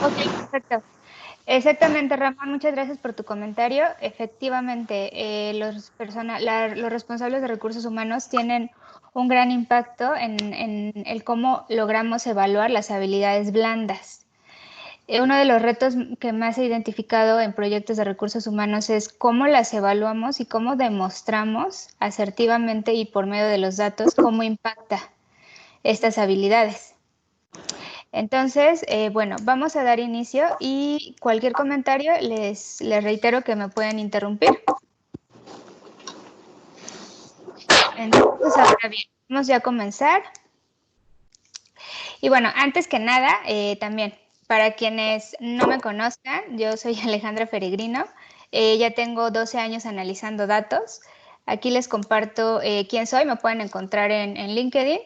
Ok, perfecto. Exactamente, Ramón, muchas gracias por tu comentario. Efectivamente, los responsables de recursos humanos tienen un gran impacto en el cómo logramos evaluar las habilidades blandas. Uno de los retos que más he identificado en proyectos de recursos humanos es cómo las evaluamos y cómo demostramos asertivamente y por medio de los datos cómo impacta estas habilidades. Entonces, bueno, vamos a dar inicio y cualquier comentario les reitero que me pueden interrumpir. Entonces, ahora bien, vamos ya a comenzar. Y bueno, antes que nada, también, para quienes no me conozcan, yo soy Alejandra Peregrino. Ya tengo 12 años analizando datos. Aquí les comparto quién soy. Me pueden encontrar en LinkedIn.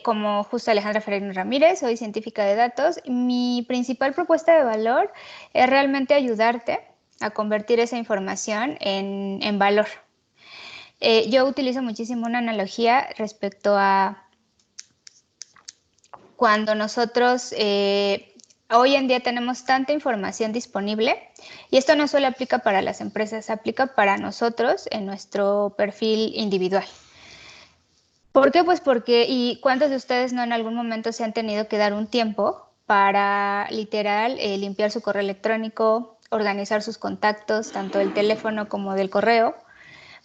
Como justo Alejandra Ferreira Ramírez, soy científica de datos. Mi principal propuesta de valor es realmente ayudarte a convertir esa información en valor. Yo utilizo muchísimo una analogía respecto a cuando nosotros hoy en día tenemos tanta información disponible, y esto no solo aplica para las empresas, aplica para nosotros en nuestro perfil individual. ¿Por qué? Pues porque, ¿y cuántos de ustedes no en algún momento se han tenido que dar un tiempo para literal limpiar su correo electrónico, organizar sus contactos, tanto del teléfono como del correo?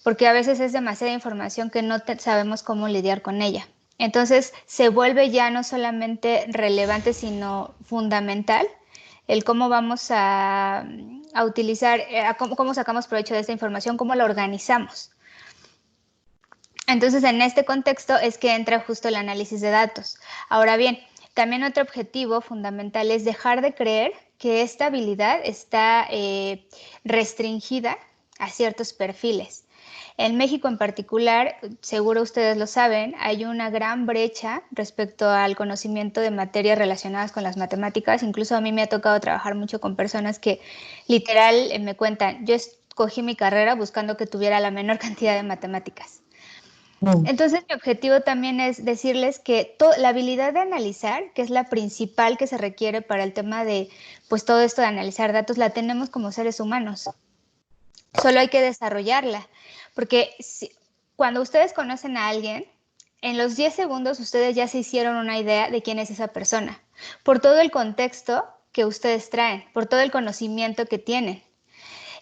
Porque a veces es demasiada información que no sabemos cómo lidiar con ella. Entonces se vuelve ya no solamente relevante, sino fundamental el cómo vamos a utilizar, cómo sacamos provecho de esta información, cómo la organizamos. Entonces, en este contexto es que entra justo el análisis de datos. Ahora bien, también otro objetivo fundamental es dejar de creer que esta habilidad está restringida a ciertos perfiles. En México en particular, seguro ustedes lo saben, hay una gran brecha respecto al conocimiento de materias relacionadas con las matemáticas. Incluso a mí me ha tocado trabajar mucho con personas que literal me cuentan, yo escogí mi carrera buscando que tuviera la menor cantidad de matemáticas. Entonces, mi objetivo también es decirles que la habilidad de analizar, que es la principal que se requiere para el tema de, pues todo esto de analizar datos, la tenemos como seres humanos. Solo hay que desarrollarla, porque cuando ustedes conocen a alguien, en los 10 segundos ustedes ya se hicieron una idea de quién es esa persona, por todo el contexto que ustedes traen, por todo el conocimiento que tienen.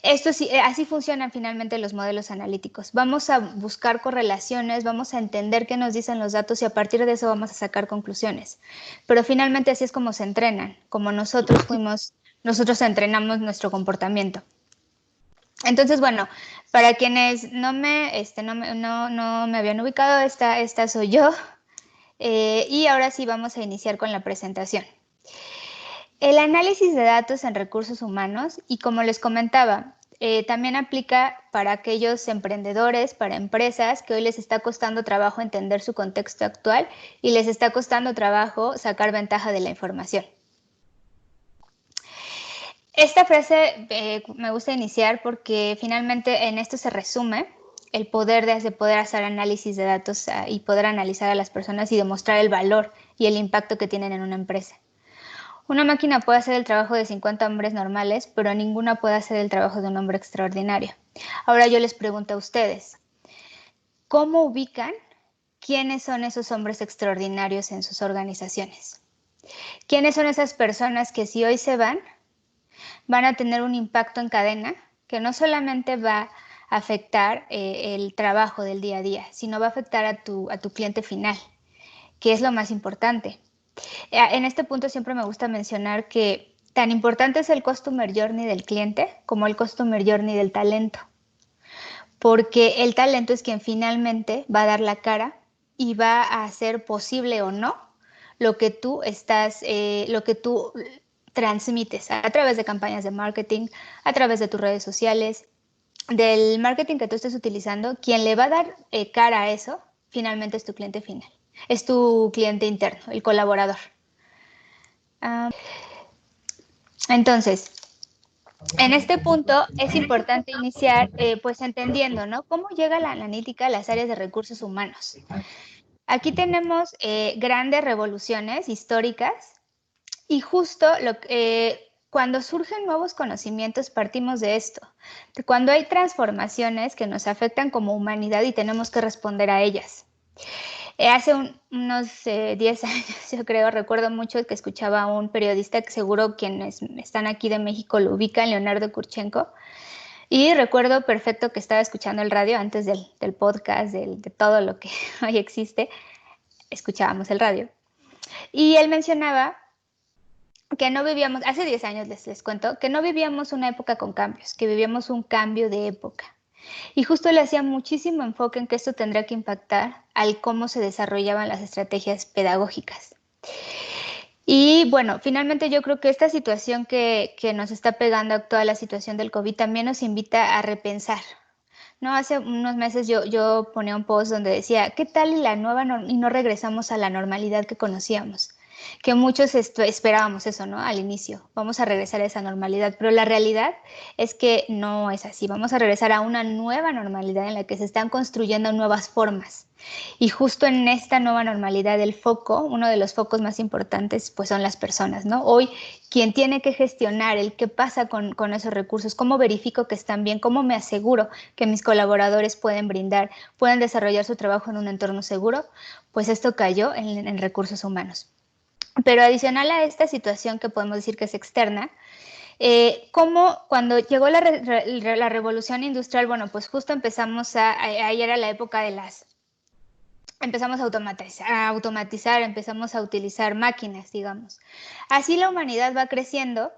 Esto sí, así funcionan finalmente los modelos analíticos. Vamos a buscar correlaciones, vamos a entender qué nos dicen los datos y a partir de eso vamos a sacar conclusiones. Pero finalmente así es como se entrenan, como nosotros entrenamos nuestro comportamiento. Entonces, bueno, para quienes no me habían ubicado, esta soy yo. Y ahora sí vamos a iniciar con la presentación. El análisis de datos en recursos humanos, y como les comentaba, también aplica para aquellos emprendedores, para empresas que hoy les está costando trabajo entender su contexto actual y les está costando trabajo sacar ventaja de la información. Esta frase me gusta iniciar porque finalmente en esto se resume el poder de poder hacer análisis de datos y poder analizar a las personas y demostrar el valor y el impacto que tienen en una empresa. Una máquina puede hacer el trabajo de 50 hombres normales, pero ninguna puede hacer el trabajo de un hombre extraordinario. Ahora yo les pregunto a ustedes, ¿cómo ubican quiénes son esos hombres extraordinarios en sus organizaciones? ¿Quiénes son esas personas que si hoy se van a tener un impacto en cadena que no solamente va a afectar el trabajo del día a día, sino va a afectar a tu cliente final, que es lo más importante? En este punto siempre me gusta mencionar que tan importante es el customer journey del cliente como el customer journey del talento, porque el talento es quien finalmente va a dar la cara y va a hacer posible o no lo que lo que tú transmites a través de campañas de marketing, a través de tus redes sociales, del marketing que tú estés utilizando. Quien le va a dar cara a eso finalmente es tu cliente final, es tu cliente interno, el colaborador. Entonces, en este punto es importante iniciar pues entendiendo, ¿no? ¿Cómo llega la analítica a las áreas de recursos humanos? Aquí tenemos grandes revoluciones históricas Y justo cuando surgen nuevos conocimientos partimos de esto, de cuando hay transformaciones que nos afectan como humanidad y tenemos que responder a ellas. Hace unos 10 años, yo creo, recuerdo mucho que escuchaba a un periodista que seguro quienes están aquí de México lo ubican, Leonardo Kurchenko, y recuerdo perfecto que estaba escuchando el radio antes del podcast, de todo lo que hoy existe, escuchábamos el radio. Y él mencionaba que no vivíamos, hace 10 años les cuento, que no vivíamos una época con cambios, que vivíamos un cambio de época. Y justo le hacía muchísimo enfoque en que esto tendría que impactar al cómo se desarrollaban las estrategias pedagógicas. Y bueno, finalmente yo creo que esta situación que nos está pegando a toda la situación del COVID también nos invita a repensar. No, hace unos meses yo ponía un post donde decía, ¿qué tal y no regresamos a la normalidad que conocíamos? Que muchos esperábamos eso, ¿no? Al inicio, vamos a regresar a esa normalidad, pero la realidad es que no es así. Vamos a regresar a una nueva normalidad en la que se están construyendo nuevas formas. Y justo en esta nueva normalidad, el foco, uno de los focos más importantes, pues son las personas, ¿no? Hoy, quien tiene que gestionar el qué pasa con esos recursos, cómo verifico que están bien, cómo me aseguro que mis colaboradores pueden desarrollar su trabajo en un entorno seguro, pues esto cayó en recursos humanos. Pero adicional a esta situación que podemos decir que es externa, como cuando llegó la revolución industrial, bueno, pues justo ahí era la época empezamos a automatizar, empezamos a utilizar máquinas, digamos. Así la humanidad va creciendo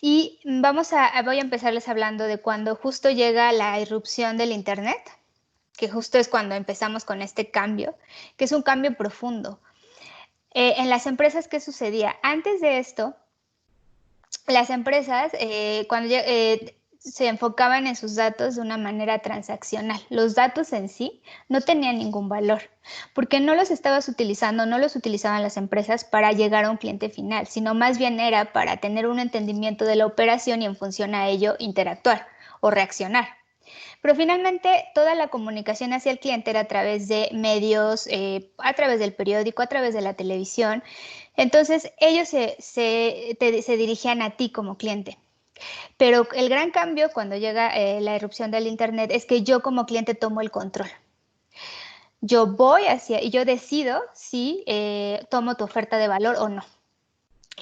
y voy a empezarles hablando de cuando justo llega la irrupción del Internet, que justo es cuando empezamos con este cambio, que es un cambio profundo. En las empresas, ¿qué sucedía? Antes de esto, las empresas, cuando se enfocaban en sus datos de una manera transaccional. Los datos en sí no tenían ningún valor, porque no los utilizaban las empresas para llegar a un cliente final, sino más bien era para tener un entendimiento de la operación y en función a ello interactuar o reaccionar. Pero finalmente toda la comunicación hacia el cliente era a través de medios, a través del periódico, a través de la televisión. Entonces ellos se dirigían a ti como cliente. Pero el gran cambio cuando llega la irrupción del Internet es que yo como cliente tomo el control. Y yo decido si tomo tu oferta de valor o no.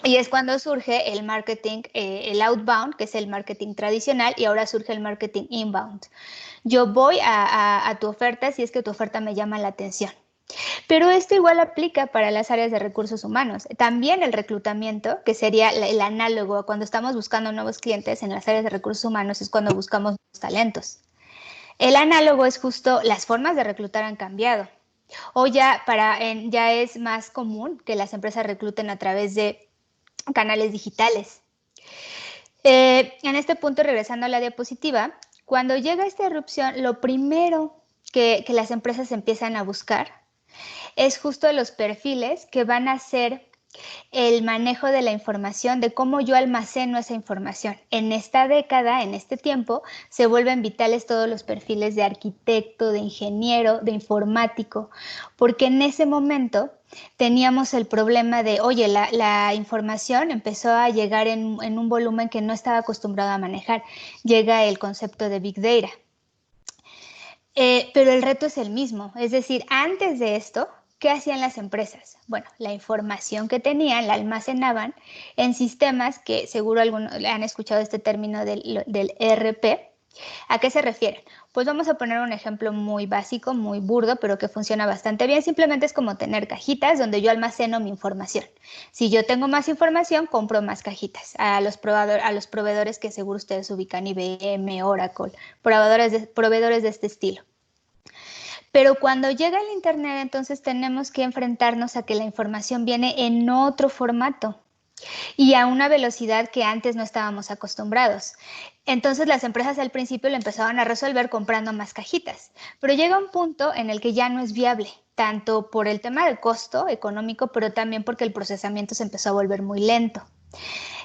Y es cuando surge el marketing, el outbound, que es el marketing tradicional, y ahora surge el marketing inbound. Yo voy a tu oferta si es que tu oferta me llama la atención. Pero esto igual aplica para las áreas de recursos humanos. También el reclutamiento, que sería el análogo a cuando estamos buscando nuevos clientes en las áreas de recursos humanos, es cuando buscamos nuevos talentos. El análogo es justo las formas de reclutar han cambiado. O ya es más común que las empresas recluten a través de canales digitales. En este punto, regresando a la diapositiva, cuando llega esta irrupción, lo primero que las empresas empiezan a buscar es justo los perfiles que van a hacer el manejo de la información, de cómo yo almaceno esa información. En esta década, en este tiempo, se vuelven vitales todos los perfiles de arquitecto, de ingeniero, de informático, porque en ese momento teníamos el problema de, oye, la información empezó a llegar en un volumen que no estaba acostumbrado a manejar. Llega el concepto de Big Data. Pero el reto es el mismo, es decir, antes de esto, ¿qué hacían las empresas? Bueno, la información que tenían la almacenaban en sistemas que seguro algunos han escuchado este término del ERP. ¿A qué se refieren? Pues vamos a poner un ejemplo muy básico, muy burdo, pero que funciona bastante bien. Simplemente es como tener cajitas donde yo almaceno mi información. Si yo tengo más información, compro más cajitas a los proveedores que seguro ustedes ubican, IBM, Oracle, proveedores de este estilo. Pero cuando llega el Internet, entonces tenemos que enfrentarnos a que la información viene en otro formato y a una velocidad que antes no estábamos acostumbrados. Entonces las empresas al principio lo empezaban a resolver comprando más cajitas, pero llega un punto en el que ya no es viable, tanto por el tema del costo económico, pero también porque el procesamiento se empezó a volver muy lento.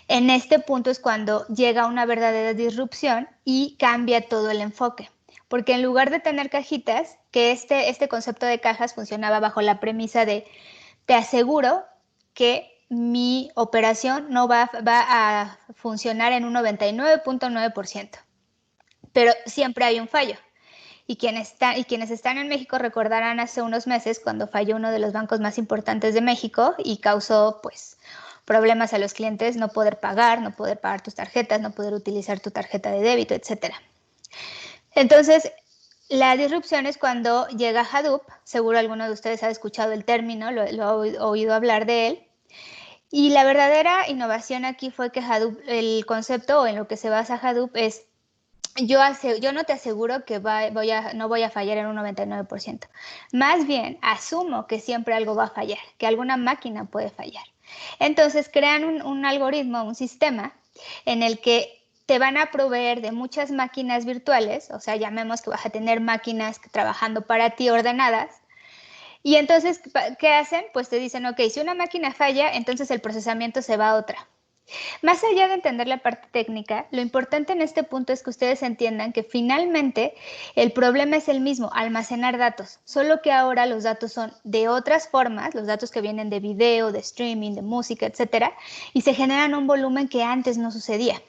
En este punto es cuando llega una verdadera disrupción y cambia todo el enfoque. Porque en lugar de tener cajitas, que este concepto de cajas funcionaba bajo la premisa de te aseguro que mi operación no va a funcionar en un 99.9%, pero siempre hay un fallo. Y quienes están en México recordarán hace unos meses cuando falló uno de los bancos más importantes de México y causó pues problemas a los clientes, no poder pagar tus tarjetas, no poder utilizar tu tarjeta de débito, etcétera. Entonces, la disrupción es cuando llega Hadoop. Seguro alguno de ustedes ha escuchado el término, lo ha oído hablar de él. Y la verdadera innovación aquí fue que Hadoop, el concepto o en lo que se basa Hadoop es, yo no te aseguro que no voy a fallar en un 99%. Más bien, asumo que siempre algo va a fallar, que alguna máquina puede fallar. Entonces, crean un algoritmo, un sistema en el que te van a proveer de muchas máquinas virtuales, o sea, llamemos que vas a tener máquinas trabajando para ti ordenadas. Y entonces, ¿qué hacen? Pues te dicen, ok, si una máquina falla, entonces el procesamiento se va a otra. Más allá de entender la parte técnica, lo importante en este punto es que ustedes entiendan que finalmente el problema es el mismo, almacenar datos, solo que ahora los datos son de otras formas, los datos que vienen de video, de streaming, de música, etcétera, y se generan un volumen que antes no sucedía.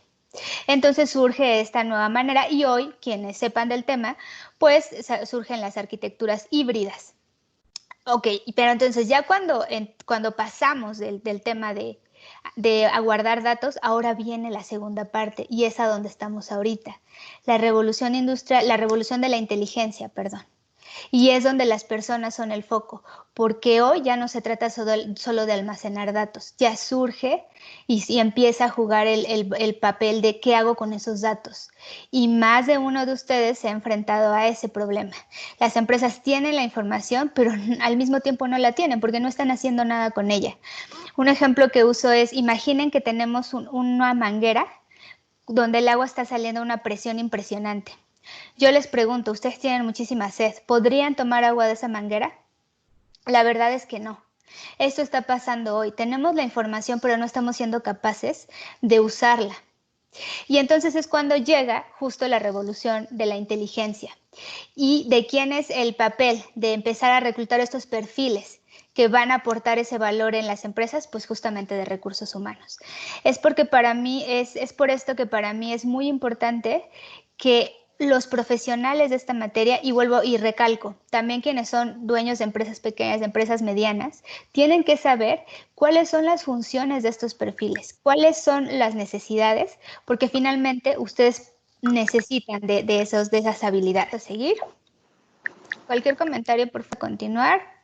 Entonces surge esta nueva manera y hoy, quienes sepan del tema, pues surgen las arquitecturas híbridas. Ok, pero entonces ya cuando pasamos del tema de guardar datos, ahora viene la segunda parte y es a donde estamos ahorita. La revolución industrial, la revolución de la inteligencia, perdón. Y es donde las personas son el foco, porque hoy ya no se trata solo de almacenar datos, ya surge y empieza a jugar el papel de qué hago con esos datos. Y más de uno de ustedes se ha enfrentado a ese problema. Las empresas tienen la información, pero al mismo tiempo no la tienen porque no están haciendo nada con ella. Un ejemplo que uso es, imaginen que tenemos una manguera donde el agua está saliendo a una presión impresionante. Yo les pregunto, ustedes tienen muchísima sed, ¿podrían tomar agua de esa manguera? La verdad es que no. Esto está pasando hoy. Tenemos la información, pero no estamos siendo capaces de usarla. Y entonces es cuando llega justo la revolución de la inteligencia. ¿Y de quién es el papel de empezar a reclutar estos perfiles que van a aportar ese valor en las empresas? Pues justamente de recursos humanos. Es porque para mí, es por esto que para mí es muy importante que los profesionales de esta materia, y vuelvo y recalco, también quienes son dueños de empresas pequeñas, de empresas medianas, tienen que saber cuáles son las funciones de estos perfiles, cuáles son las necesidades, porque finalmente ustedes necesitan de esas habilidades. ¿A seguir? Cualquier comentario, por favor, continuar.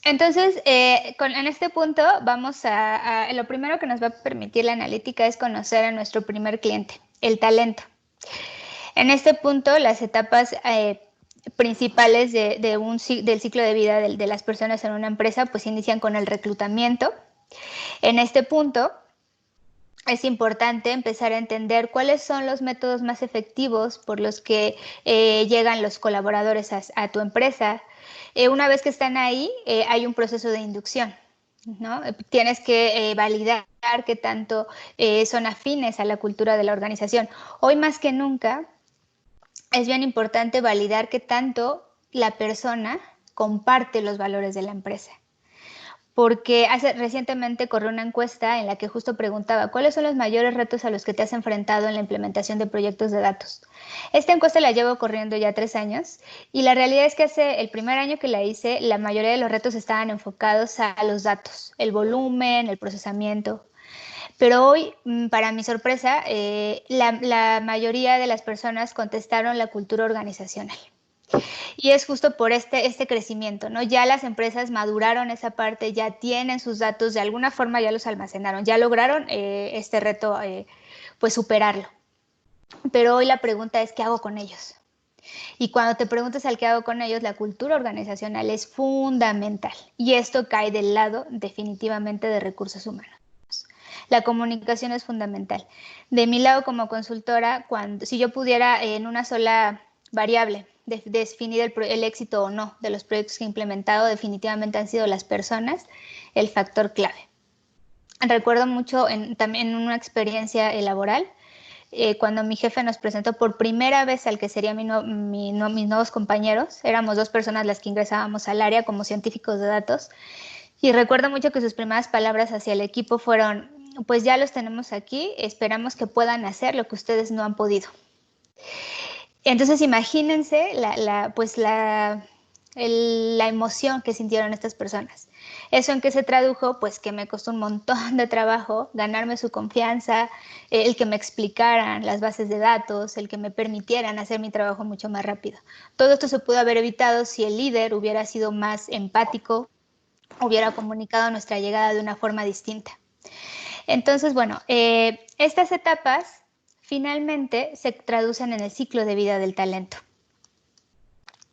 Entonces, en este punto vamos lo primero que nos va a permitir la analítica es conocer a nuestro primer cliente, el talento. En este punto, las etapas principales del ciclo de vida de las personas en una empresa pues inician con el reclutamiento. En este punto, es importante empezar a entender cuáles son los métodos más efectivos por los que llegan los colaboradores a tu empresa. Una vez que están ahí, hay un proceso de inducción, ¿no? Tienes que validar qué tanto son afines a la cultura de la organización. Hoy más que nunca es bien importante validar qué tanto la persona comparte los valores de la empresa. Porque recientemente corrió una encuesta en la que justo preguntaba cuáles son los mayores retos a los que te has enfrentado en la implementación de proyectos de datos. Esta encuesta la llevo corriendo ya 3 años y la realidad es que el primer año que la hice, la mayoría de los retos estaban enfocados a los datos, el volumen, el procesamiento. Pero hoy, para mi sorpresa, la mayoría de las personas contestaron la cultura organizacional. Y es justo por este crecimiento, ¿no? Ya las empresas maduraron esa parte, ya tienen sus datos, de alguna forma ya los almacenaron, ya lograron este reto, pues superarlo. Pero hoy la pregunta es, ¿qué hago con ellos? Y cuando te preguntas al qué hago con ellos, la cultura organizacional es fundamental. Y esto cae del lado definitivamente de recursos humanos. La comunicación es fundamental. De mi lado como consultora, si yo pudiera en una sola variable definir el éxito o no de los proyectos que he implementado, definitivamente han sido las personas el factor clave. Recuerdo mucho también en una experiencia laboral, cuando mi jefe nos presentó por primera vez al que serían mis nuevos compañeros. Éramos 2 personas las que ingresábamos al área como científicos de datos. Y recuerdo mucho que sus primeras palabras hacia el equipo fueron, pues ya los tenemos aquí, esperamos que puedan hacer lo que ustedes no han podido. Entonces imagínense la emoción que sintieron estas personas. ¿Eso en qué se tradujo? Pues que me costó un montón de trabajo ganarme su confianza, el que me explicaran las bases de datos, el que me permitieran hacer mi trabajo mucho más rápido. Todo esto se pudo haber evitado si el líder hubiera sido más empático, hubiera comunicado nuestra llegada de una forma distinta. Entonces, bueno, estas etapas finalmente se traducen en el ciclo de vida del talento.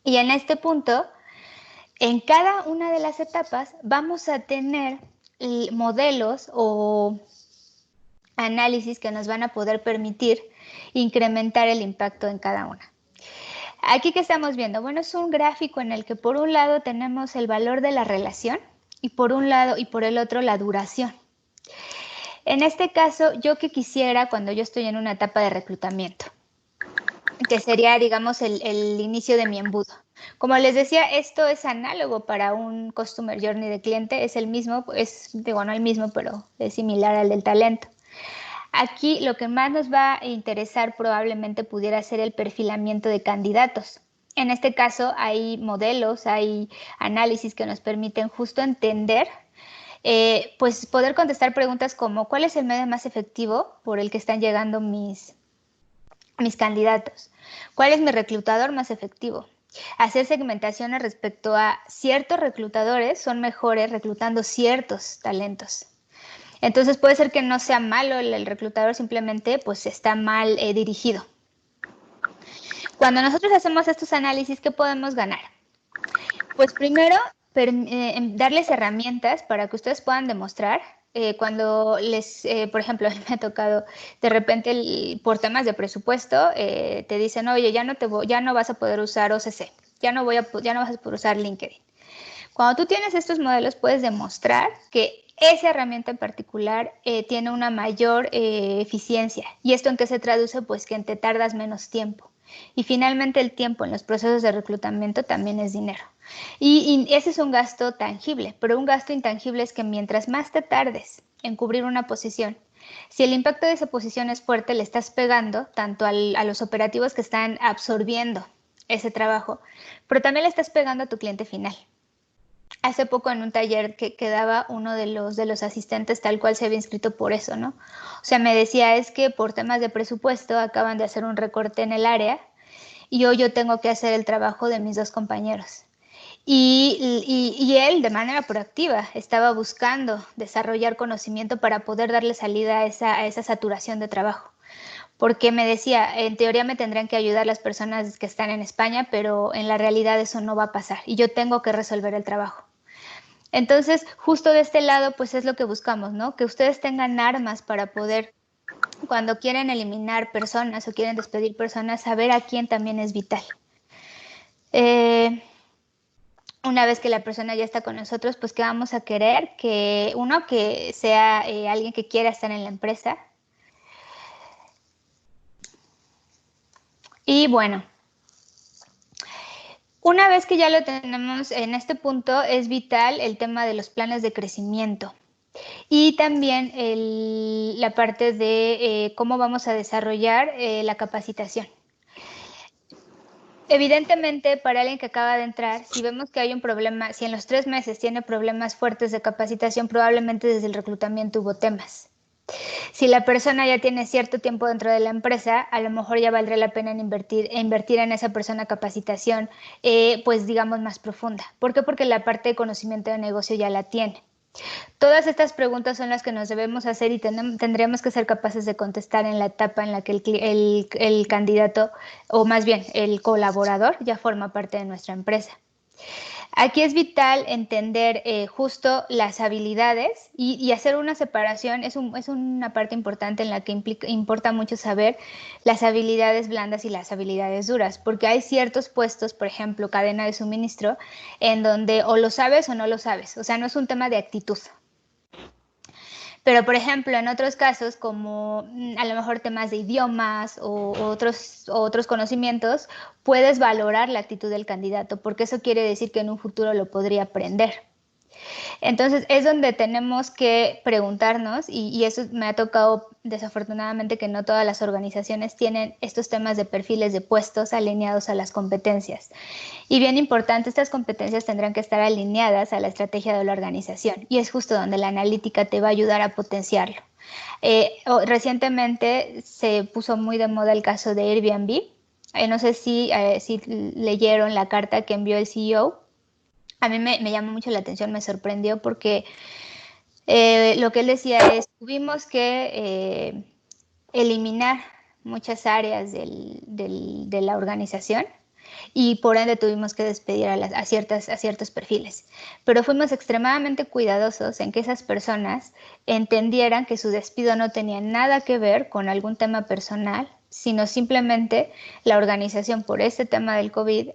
Y en este punto, en cada una de las etapas vamos a tener modelos o análisis que nos van a poder permitir incrementar el impacto en cada una. Aquí, ¿qué estamos viendo? Bueno, es un gráfico en el que por un lado tenemos el valor de la relación y por un lado y por el otro la duración. En este caso, yo que quisiera cuando yo estoy en una etapa de reclutamiento, que sería, digamos, el inicio de mi embudo. Como les decía, esto es análogo para un Customer Journey de cliente, es el mismo, no el mismo, pero es similar al del talento. Aquí lo que más nos va a interesar probablemente pudiera ser el perfilamiento de candidatos. En este caso hay modelos, hay análisis que nos permiten justo entender, pues poder contestar preguntas como ¿cuál es el medio más efectivo por el que están llegando mis candidatos? ¿Cuál es mi reclutador más efectivo? Hacer segmentaciones respecto a ciertos reclutadores son mejores reclutando ciertos talentos. Entonces puede ser que no sea malo el reclutador, simplemente pues está mal dirigido. Cuando nosotros hacemos estos análisis, ¿qué podemos ganar? Pues primero, darles herramientas para que ustedes puedan demostrar cuando por ejemplo, me ha tocado de repente por temas de presupuesto, te dicen, oye, ya no vas a poder usar OCC, ya no vas a poder usar LinkedIn. Cuando tú tienes estos modelos, puedes demostrar que esa herramienta en particular tiene una mayor eficiencia. ¿Y esto en qué se traduce? Pues que te tardas menos tiempo. Y finalmente el tiempo en los procesos de reclutamiento también es dinero. Y ese es un gasto tangible, pero un gasto intangible es que mientras más te tardes en cubrir una posición, si el impacto de esa posición es fuerte, le estás pegando tanto a los operativos que están absorbiendo ese trabajo, pero también le estás pegando a tu cliente final. Hace poco en un taller que daba uno de los asistentes tal cual se había inscrito por eso, ¿no? O sea, me decía, es que por temas de presupuesto acaban de hacer un recorte en el área y hoy yo tengo que hacer el trabajo de mis 2 compañeros. Y él, de manera proactiva, estaba buscando desarrollar conocimiento para poder darle salida a esa saturación de trabajo. Porque me decía, en teoría me tendrían que ayudar las personas que están en España, pero en la realidad eso no va a pasar y yo tengo que resolver el trabajo. Entonces, justo de este lado, pues es lo que buscamos, ¿no? Que ustedes tengan armas para poder, cuando quieren eliminar personas o quieren despedir personas, saber a quién también es vital. Una vez que la persona ya está con nosotros, pues que vamos a querer que sea alguien que quiera estar en la empresa. Y bueno, una vez que ya lo tenemos en este punto, es vital el tema de los planes de crecimiento y también la parte de cómo vamos a desarrollar la capacitación. Evidentemente, para alguien que acaba de entrar, si vemos que hay un problema, si en los 3 meses tiene problemas fuertes de capacitación, probablemente desde el reclutamiento hubo temas. Si la persona ya tiene cierto tiempo dentro de la empresa, a lo mejor ya valdría la pena invertir en esa persona capacitación, pues digamos más profunda. ¿Por qué? Porque la parte de conocimiento de negocio ya la tiene. Todas estas preguntas son las que nos debemos hacer y tendríamos que ser capaces de contestar en la etapa en la que el candidato, o más bien el colaborador, ya forma parte de nuestra empresa. Aquí es vital entender justo las habilidades y hacer una separación. Es una parte importante en la que importa mucho saber las habilidades blandas y las habilidades duras, porque hay ciertos puestos, por ejemplo, cadena de suministro, en donde o lo sabes o no lo sabes. O sea, no es un tema de actitud. Pero, por ejemplo, en otros casos, como a lo mejor temas de idiomas o otros conocimientos, puedes valorar la actitud del candidato, porque eso quiere decir que en un futuro lo podría aprender. Entonces es donde tenemos que preguntarnos, y eso me ha tocado desafortunadamente que no todas las organizaciones tienen estos temas de perfiles de puestos alineados a las competencias. Y bien importante, estas competencias tendrán que estar alineadas a la estrategia de la organización, y es justo donde la analítica te va a ayudar a potenciarlo. Recientemente se puso muy de moda el caso de Airbnb. No sé si leyeron la carta que envió el CEO. A mí me llamó mucho la atención, me sorprendió porque lo que él decía es, tuvimos que eliminar muchas áreas de la organización y por ende tuvimos que despedir a ciertos perfiles. Pero fuimos extremadamente cuidadosos en que esas personas entendieran que su despido no tenía nada que ver con algún tema personal, sino simplemente la organización por este tema del COVID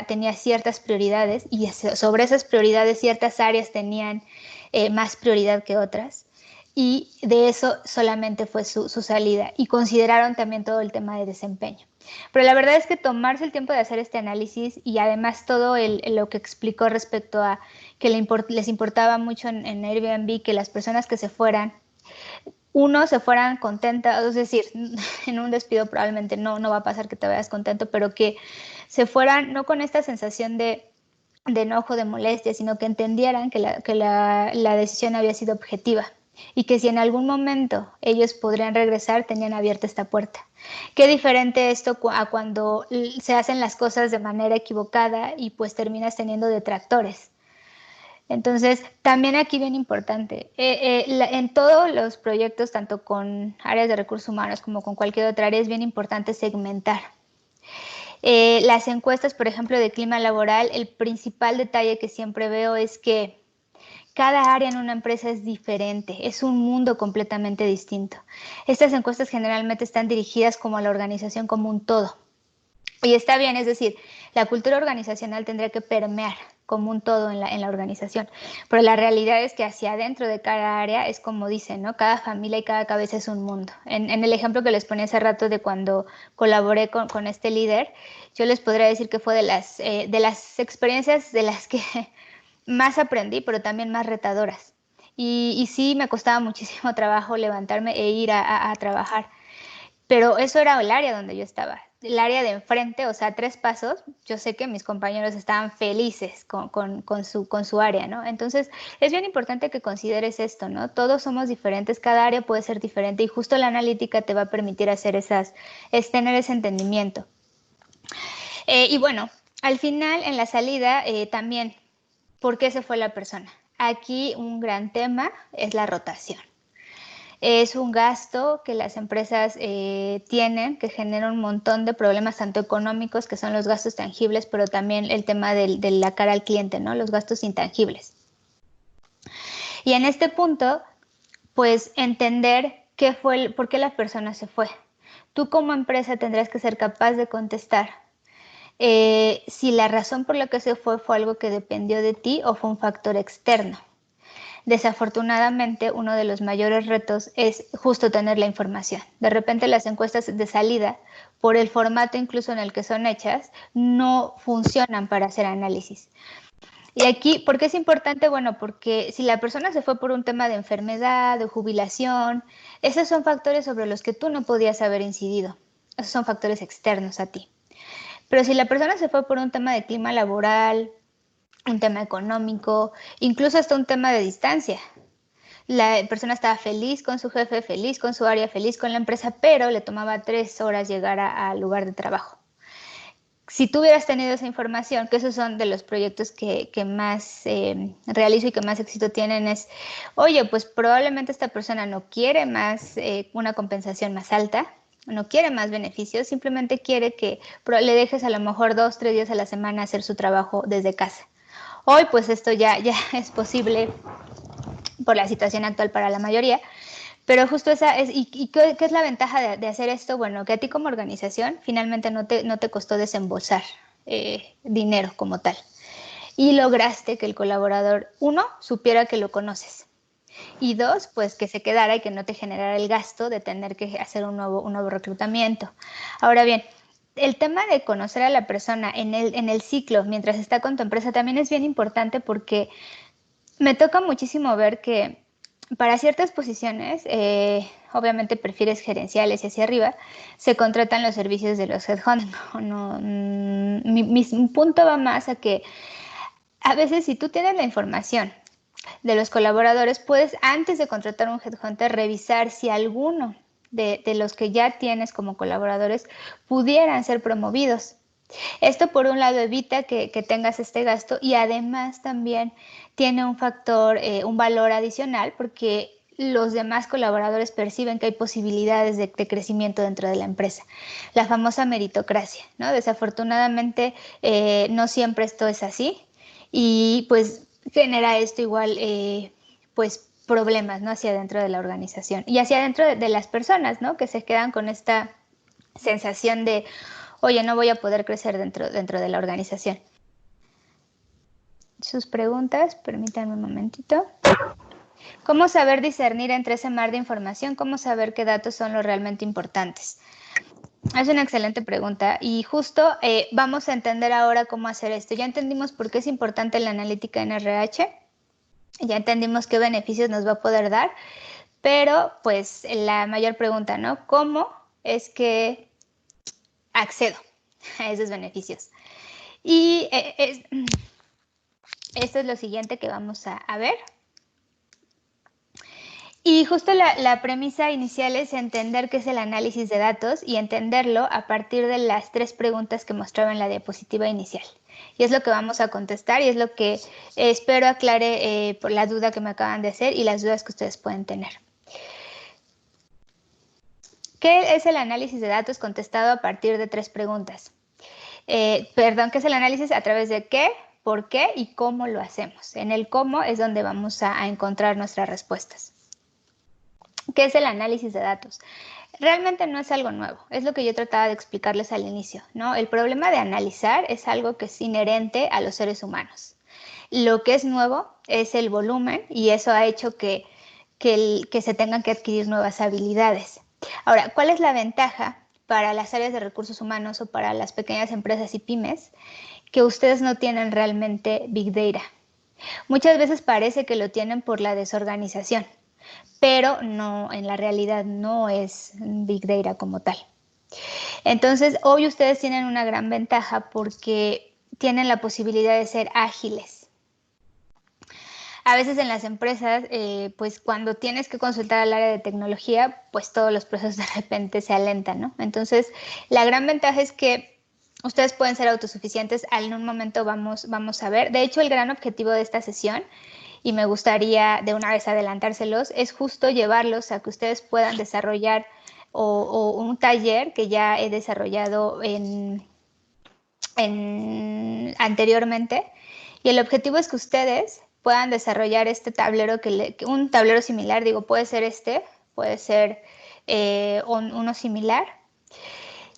tenía ciertas prioridades y sobre esas prioridades ciertas áreas tenían más prioridad que otras. Y de eso solamente fue su salida, y consideraron también todo el tema de desempeño. Pero la verdad es que tomarse el tiempo de hacer este análisis y además todo lo que explicó respecto a que les importaba mucho en Airbnb que las personas que se fueran, se fueran contentas, es decir, en un despido probablemente no va a pasar que te vayas contento, pero que se fueran no con esta sensación de enojo, de molestia, sino que entendieran que la decisión había sido objetiva y que si en algún momento ellos podrían regresar, tenían abierta esta puerta. Qué diferente esto a cuando se hacen las cosas de manera equivocada y pues terminas teniendo detractores. Entonces, también aquí bien importante, en todos los proyectos, tanto con áreas de recursos humanos como con cualquier otra área, es bien importante segmentar. Las encuestas, por ejemplo, de clima laboral, el principal detalle que siempre veo es que cada área en una empresa es diferente, es un mundo completamente distinto. Estas encuestas generalmente están dirigidas como a la organización como un todo. Y está bien, es decir, la cultura organizacional tendría que permear como un todo en la organización. Pero la realidad es que hacia adentro de cada área es como dicen, ¿no? Cada familia y cada cabeza es un mundo. En el ejemplo que les ponía hace rato de cuando colaboré con este líder, yo les podría decir que fue de las experiencias de las que más aprendí, pero también más retadoras. Y sí, me costaba muchísimo trabajo levantarme e ir a trabajar. Pero eso era el área donde yo estaba. El área de enfrente, o sea, 3 pasos, yo sé que mis compañeros estaban felices con su área, ¿no? Entonces, es bien importante que consideres esto, ¿no? Todos somos diferentes, cada área puede ser diferente y justo la analítica te va a permitir hacer tener ese entendimiento. Y bueno, al final, en la salida, también, ¿por qué se fue la persona? Aquí un gran tema es la rotación. Es un gasto que las empresas tienen, que genera un montón de problemas, tanto económicos, que son los gastos tangibles, pero también el tema de la cara al cliente, ¿no? Los gastos intangibles. Y en este punto, pues entender por qué la persona se fue. Tú como empresa tendrás que ser capaz de contestar si la razón por la que se fue algo que dependió de ti o fue un factor externo. Desafortunadamente, uno de los mayores retos es justo tener la información. De repente las encuestas de salida, por el formato incluso en el que son hechas, no funcionan para hacer análisis. Y aquí, ¿por qué es importante? Bueno, porque si la persona se fue por un tema de enfermedad, de jubilación, esos son factores sobre los que tú no podías haber incidido. Esos son factores externos a ti. Pero si la persona se fue por un tema de clima laboral, un tema económico, incluso hasta un tema de distancia. La persona estaba feliz con su jefe, feliz con su área, feliz con la empresa, pero le tomaba 3 horas llegar al lugar de trabajo. Si tú hubieras tenido esa información, que esos son de los proyectos que más realizo y que más éxito tienen, es, oye, pues probablemente esta persona no quiere más una compensación más alta, no quiere más beneficios, simplemente quiere que le dejes a lo mejor 2, 3 días a la semana hacer su trabajo desde casa. Hoy pues esto ya es posible por la situación actual para la mayoría, pero justo esa es, ¿y qué es la ventaja de hacer esto? Bueno, que a ti como organización finalmente no te costó desembolsar dinero como tal y lograste que el colaborador, uno, supiera que lo conoces. Y dos, pues que se quedara y que no te generara el gasto de tener que hacer un nuevo reclutamiento. Ahora bien, el tema de conocer a la persona en el ciclo mientras está con tu empresa también es bien importante porque me toca muchísimo ver que para ciertas posiciones, obviamente perfiles gerenciales y hacia arriba, se contratan los servicios de los headhunters. Mi punto va más a que a veces si tú tienes la información de los colaboradores, puedes antes de contratar un headhunter revisar si alguno de los que ya tienes como colaboradores pudieran ser promovidos. Esto por un lado evita que tengas este gasto y además también tiene un factor, un valor adicional porque los demás colaboradores perciben que hay posibilidades de crecimiento dentro de la empresa. La famosa meritocracia, ¿no? Desafortunadamente no siempre esto es así y pues genera esto igual pues problemas, ¿no? Hacia dentro de la organización y hacia dentro de las personas, ¿no? Que se quedan con esta sensación de oye, no voy a poder crecer dentro de la organización. Sus preguntas, permítanme un momentito. ¿Cómo saber discernir entre ese mar de información? ¿Cómo saber qué datos son los realmente importantes? Es una excelente pregunta y justo vamos a entender ahora cómo hacer esto. Ya entendimos por qué es importante la analítica en RH, ya entendimos qué beneficios nos va a poder dar, pero pues la mayor pregunta, ¿no? ¿Cómo es que accedo a esos beneficios? Y esto es lo siguiente que vamos a ver. Y justo la premisa inicial es entender qué es el análisis de datos y entenderlo a partir de las 3 preguntas que mostraba en la diapositiva inicial. Y es lo que vamos a contestar y es lo que espero aclare por la duda que me acaban de hacer y las dudas que ustedes pueden tener. ¿Qué es el análisis de datos contestado a partir de 3 preguntas? ¿Qué es el análisis? A través de qué, por qué y cómo lo hacemos. En el cómo es donde vamos a encontrar nuestras respuestas. ¿Qué es el análisis de datos? Realmente no es algo nuevo, es lo que yo trataba de explicarles al inicio, ¿no? El problema de analizar es algo que es inherente a los seres humanos. Lo que es nuevo es el volumen y eso ha hecho que se tengan que adquirir nuevas habilidades. Ahora, ¿cuál es la ventaja para las áreas de recursos humanos o para las pequeñas empresas y pymes? Que ustedes no tienen realmente Big Data. Muchas veces parece que lo tienen por la desorganización, pero no, en la realidad no es Big Data como tal. Entonces, hoy ustedes tienen una gran ventaja porque tienen la posibilidad de ser ágiles. A veces en las empresas, pues cuando tienes que consultar al área de tecnología, pues todos los procesos de repente se alentan, ¿no? Entonces, la gran ventaja es que ustedes pueden ser autosuficientes. En un momento vamos a ver. De hecho, el gran objetivo de esta sesión, y me gustaría de una vez adelantárselos, es justo llevarlos a que ustedes puedan desarrollar o un taller que ya he desarrollado anteriormente. Y el objetivo es que ustedes puedan desarrollar este tablero, un tablero similar, digo, puede ser puede ser uno similar.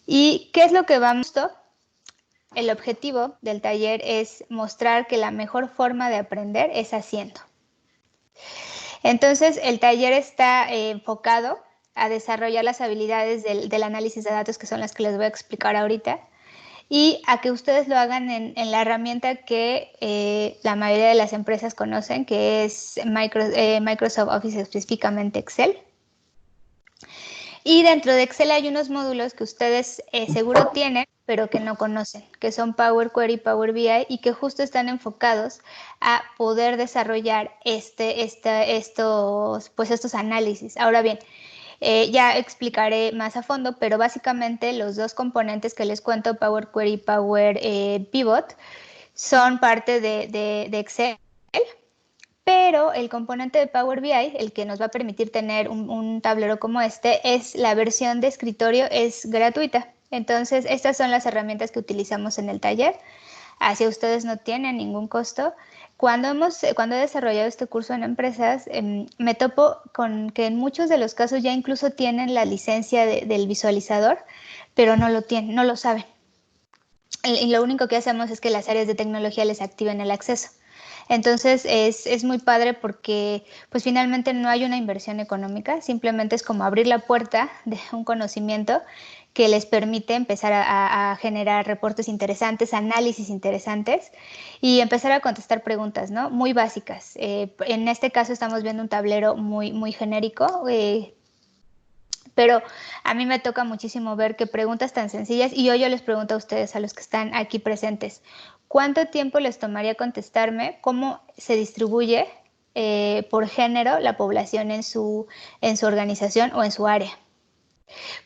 ¿Y qué es lo que vamos a...? El objetivo del taller es mostrar que la mejor forma de aprender es haciendo. Entonces, el taller está enfocado a desarrollar las habilidades del análisis de datos, que son las que les voy a explicar ahorita, y a que ustedes lo hagan en la herramienta que la mayoría de las empresas conocen, que es Microsoft Office, específicamente Excel. Y dentro de Excel hay unos módulos que ustedes seguro tienen, pero que no conocen, que son Power Query, Power BI y que justo están enfocados a poder desarrollar estos análisis. Ahora bien, ya explicaré más a fondo, pero básicamente los dos componentes que les cuento, Power Query y Power Pivot, son parte de Excel. Pero el componente de Power BI, el que nos va a permitir tener un tablero como este, es la versión de escritorio, es gratuita. Entonces, estas son las herramientas que utilizamos en el taller. Así ustedes no tienen ningún costo. Cuando he desarrollado este curso en empresas, me topo con que en muchos de los casos ya incluso tienen la licencia del visualizador, pero no lo tienen, no lo saben. Y lo único que hacemos es que las áreas de tecnología les activen el acceso. Entonces es muy padre porque pues finalmente no hay una inversión económica, simplemente es como abrir la puerta de un conocimiento que les permite empezar a generar reportes interesantes, análisis interesantes y empezar a contestar preguntas, ¿no? Muy básicas. En este caso estamos viendo un tablero muy genérico, pero a mí me toca muchísimo ver que preguntas tan sencillas, y yo les pregunto a ustedes, a los que están aquí presentes, ¿cuánto tiempo les tomaría contestarme cómo se distribuye por género la población en su organización o en su área?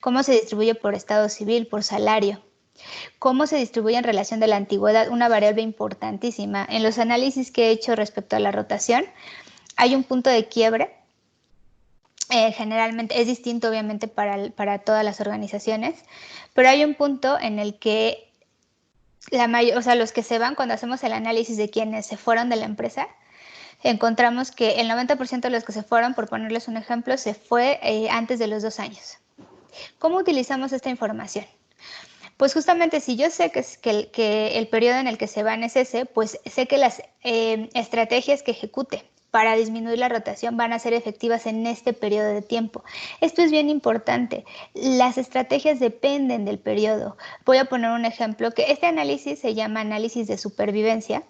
¿Cómo se distribuye por estado civil, por salario? ¿Cómo se distribuye en relación de la antigüedad? Una variable importantísima. En los análisis que he hecho respecto a la rotación, hay un punto de quiebre. Generalmente es distinto, obviamente, para todas las organizaciones, pero hay un punto en el que o sea, los que se van, cuando hacemos el análisis de quienes se fueron de la empresa, encontramos que el 90% de los que se fueron, por ponerles un ejemplo, se fue antes de los 2 años. ¿Cómo utilizamos esta información? Pues justamente si yo sé que el periodo en el que se van es ese, pues sé que las estrategias que ejecute para disminuir la rotación van a ser efectivas en este periodo de tiempo. Esto es bien importante. Las estrategias dependen del periodo. Voy a poner un ejemplo, que este análisis se llama análisis de supervivencia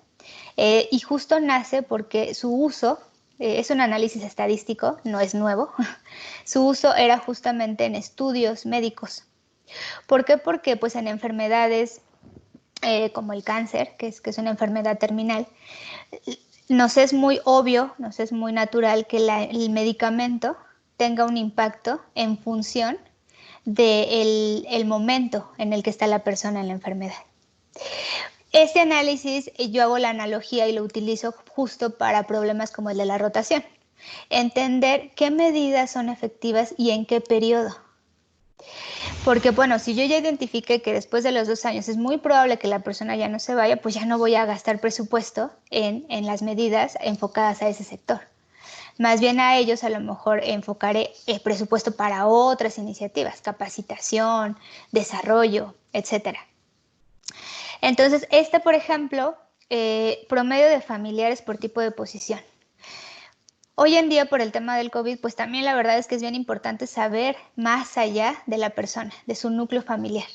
y justo nace porque su uso es un análisis estadístico, no es nuevo. Su uso era justamente en estudios médicos. ¿Por qué? Porque pues en enfermedades como el cáncer, que es una enfermedad terminal, nos es muy obvio, nos es muy natural que el medicamento tenga un impacto en función del el momento en el que está la persona en la enfermedad. Este análisis yo hago la analogía y lo utilizo justo para problemas como el de la rotación. Entender qué medidas son efectivas y en qué periodo. Porque bueno, si yo ya identifiqué que después de los 2 años es muy probable que la persona ya no se vaya, pues ya no voy a gastar presupuesto en las medidas enfocadas a ese sector. Más bien a ellos a lo mejor enfocaré el presupuesto para otras iniciativas, capacitación, desarrollo, etcétera. Entonces, por ejemplo, promedio de familiares por tipo de posición. Hoy en día, por el tema del COVID, pues también la verdad es que es bien importante saber más allá de la persona, de su núcleo familiar.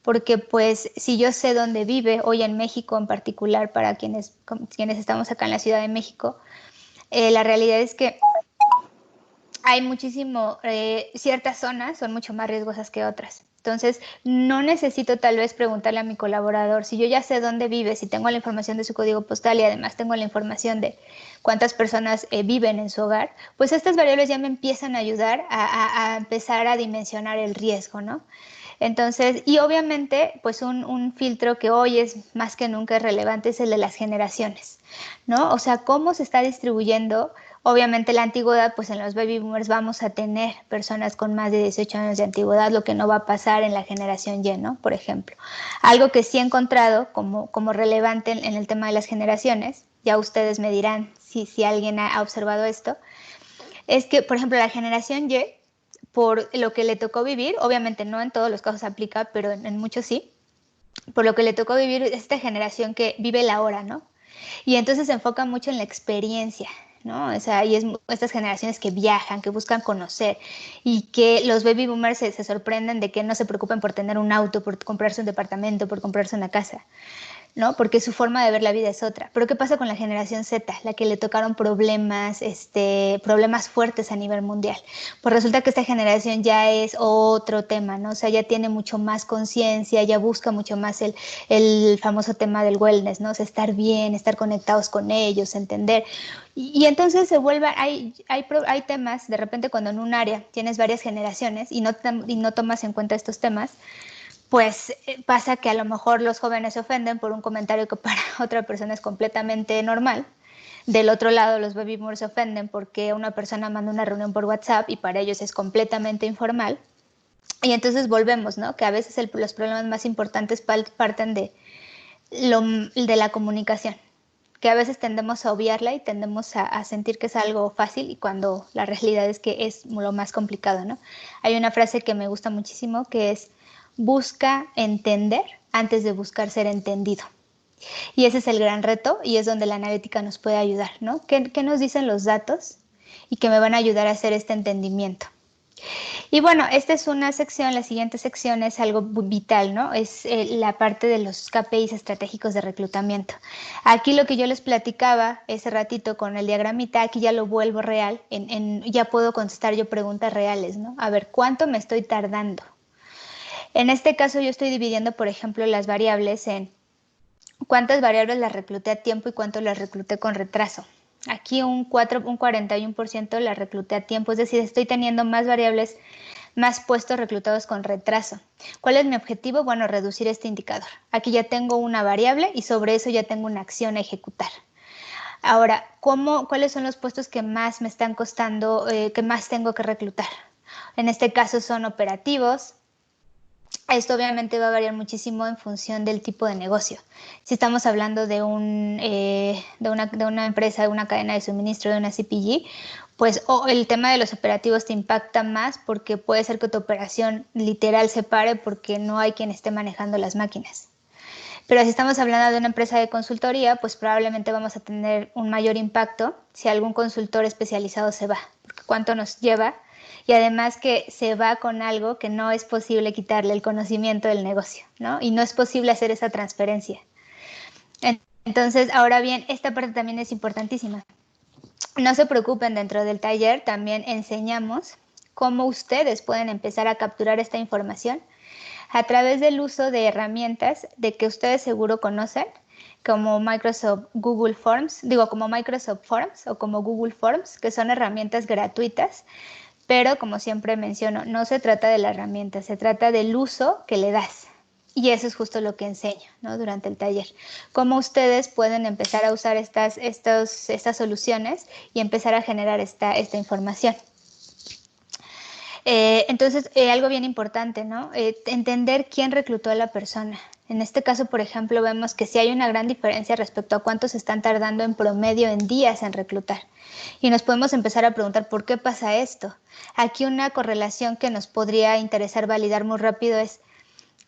Porque pues si yo sé dónde vive, hoy en México en particular, para quienes estamos acá en la Ciudad de México, la realidad es que hay ciertas zonas son mucho más riesgosas que otras. Entonces, no necesito tal vez preguntarle a mi colaborador, si yo ya sé dónde vive, si tengo la información de su código postal y además tengo la información de cuántas personas viven en su hogar, pues estas variables ya me empiezan a ayudar a empezar a dimensionar el riesgo, ¿no? Entonces, y obviamente, pues un filtro que hoy es más que nunca relevante es el de las generaciones, ¿no? O sea, cómo se está distribuyendo. Obviamente la antigüedad, pues en los baby boomers vamos a tener personas con más de 18 años de antigüedad, lo que no va a pasar en la generación Y, ¿no? Por ejemplo. Algo que sí he encontrado como relevante en el tema de las generaciones, ya ustedes me dirán si alguien ha observado esto, es que, por ejemplo, la generación Y, por lo que le tocó vivir, obviamente no en todos los casos aplica, pero en muchos sí, por lo que le tocó vivir esta generación que vive la hora, ¿no? Y entonces se enfoca mucho en la experiencia, ¿no? O sea, y estas generaciones que viajan, que buscan conocer y que los baby boomers se sorprenden de que no se preocupen por tener un auto, por comprarse un departamento, por comprarse una casa, ¿no? Porque su forma de ver la vida es otra. Pero ¿qué pasa con la generación Z, la que le tocaron problemas fuertes a nivel mundial? Pues resulta que esta generación ya es otro tema, ¿no? O sea, ya tiene mucho más conciencia, ya busca mucho más el famoso tema del wellness, ¿no? O sea, estar bien, estar conectados con ellos, entender. Y entonces hay temas, de repente cuando en un área tienes varias generaciones y no tomas en cuenta estos temas, pues pasa que a lo mejor los jóvenes se ofenden por un comentario que para otra persona es completamente normal. Del otro lado, los baby boomers se ofenden porque una persona manda una reunión por WhatsApp y para ellos es completamente informal. Y entonces volvemos, ¿no? Que a veces los problemas más importantes parten de la comunicación, que a veces tendemos a obviarla y tendemos a sentir que es algo fácil y cuando la realidad es que es lo más complicado, ¿no? Hay una frase que me gusta muchísimo que es: busca entender antes de buscar ser entendido. Y ese es el gran reto y es donde la analítica nos puede ayudar, ¿no? ¿Qué nos dicen los datos y que me van a ayudar a hacer este entendimiento? Y bueno, esta es una sección, la siguiente sección es algo vital, ¿no? Es la parte de los KPIs estratégicos de reclutamiento. Aquí lo que yo les platicaba ese ratito con el diagramita, aquí ya lo vuelvo real, ya puedo contestar yo preguntas reales, ¿no? A ver, ¿cuánto me estoy tardando? En este caso yo estoy dividiendo, por ejemplo, las variables en cuántas variables las recluté a tiempo y cuánto las recluté con retraso. Aquí un 41% las recluté a tiempo, es decir, estoy teniendo más variables, más puestos reclutados con retraso. ¿Cuál es mi objetivo? Bueno, reducir este indicador. Aquí ya tengo una variable y sobre eso ya tengo una acción a ejecutar. Ahora, ¿cuáles son los puestos que más me están costando, que más tengo que reclutar? En este caso son operativos. Esto obviamente va a variar muchísimo en función del tipo de negocio. Si estamos hablando de una empresa, de una cadena de suministro, de una CPG, pues el tema de los operativos te impacta más porque puede ser que tu operación literal se pare porque no hay quien esté manejando las máquinas. Pero si estamos hablando de una empresa de consultoría, pues probablemente vamos a tener un mayor impacto si algún consultor especializado se va, porque cuánto nos lleva y además que se va con algo que no es posible quitarle el conocimiento del negocio, ¿no? Y no es posible hacer esa transferencia. Entonces, ahora bien, esta parte también es importantísima. No se preocupen, dentro del taller también enseñamos cómo ustedes pueden empezar a capturar esta información a través del uso de herramientas de que ustedes seguro conocen, como Microsoft Google Forms, como Microsoft Forms o como Google Forms, que son herramientas gratuitas, pero como siempre menciono, no se trata de la herramienta, se trata del uso que le das. Y eso es justo lo que enseño, ¿no? Durante el taller. Cómo ustedes pueden empezar a usar estas soluciones y empezar a generar esta información. Entonces, algo bien importante, ¿no? Entender quién reclutó a la persona. En este caso, por ejemplo, vemos que sí hay una gran diferencia respecto a cuántos están tardando en promedio en días en reclutar. Y nos podemos empezar a preguntar por qué pasa esto. Aquí una correlación que nos podría interesar validar muy rápido es,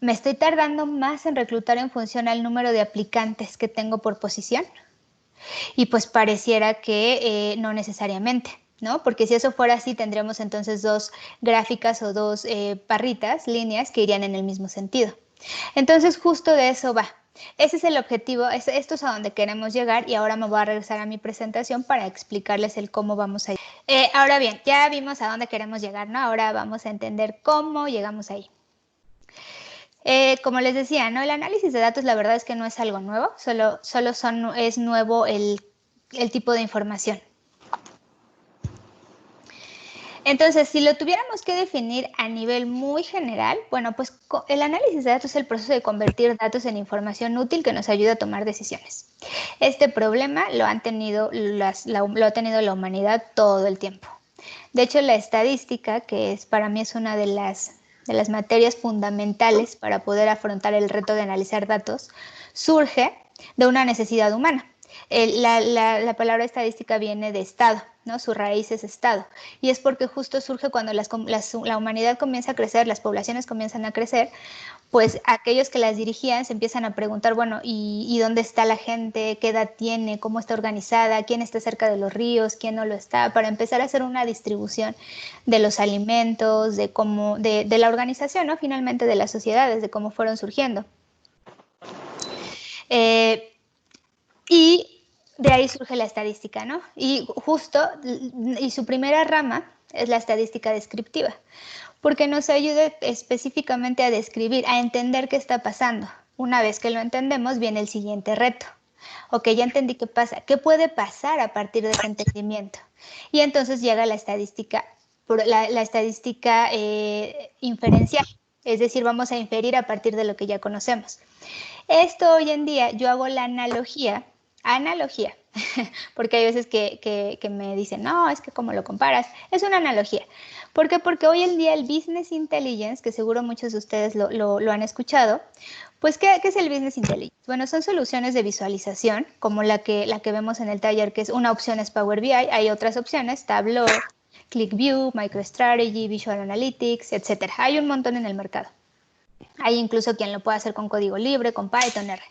¿me estoy tardando más en reclutar en función al número de aplicantes que tengo por posición? Y pues pareciera que no necesariamente, ¿no? Porque si eso fuera así, tendríamos entonces dos gráficas o dos barritas, líneas que irían en el mismo sentido. Entonces, justo de eso va. Ese es el objetivo, esto es a donde queremos llegar y ahora me voy a regresar a mi presentación para explicarles el cómo vamos a ir. Ahora bien, ya vimos a dónde queremos llegar, ¿no? Ahora vamos a entender cómo llegamos ahí. Como les decía, ¿no? El análisis de datos la verdad es que no es algo nuevo, solo es nuevo el tipo de información. Entonces, si lo tuviéramos que definir a nivel muy general, bueno, pues el análisis de datos es el proceso de convertir datos en información útil que nos ayuda a tomar decisiones. Este problema lo ha tenido la humanidad todo el tiempo. De hecho, la estadística, que para mí es una de las materias fundamentales para poder afrontar el reto de analizar datos, surge de una necesidad humana. La palabra estadística viene de estado, ¿no? Su raíz es estado. Y es porque justo surge cuando la humanidad comienza a crecer, las poblaciones comienzan a crecer, pues aquellos que las dirigían se empiezan a preguntar, bueno, ¿y dónde está la gente? ¿Qué edad tiene? ¿Cómo está organizada? ¿Quién está cerca de los ríos? ¿Quién no lo está? Para empezar a hacer una distribución de los alimentos, de la organización, ¿no? Finalmente de las sociedades, de cómo fueron surgiendo. Y de ahí surge la estadística, ¿no? Y su primera rama es la estadística descriptiva, porque nos ayuda específicamente a describir, a entender qué está pasando. Una vez que lo entendemos, viene el siguiente reto. Ok, ya entendí qué pasa. ¿Qué puede pasar a partir de ese entendimiento? Y entonces llega la estadística inferencial, es decir, vamos a inferir a partir de lo que ya conocemos. Esto hoy en día yo hago la analogía, porque hay veces que me dicen, no, es que como lo comparas, es una analogía. ¿Por qué? Porque hoy en día el Business Intelligence, que seguro muchos de ustedes lo han escuchado, pues ¿qué es el Business Intelligence? Bueno, son soluciones de visualización, como la que vemos en el taller, que es una opción es Power BI, hay otras opciones, Tableau, ClickView, MicroStrategy, Visual Analytics, etc. Hay un montón en el mercado. Hay incluso quien lo puede hacer con código libre, con Python, R.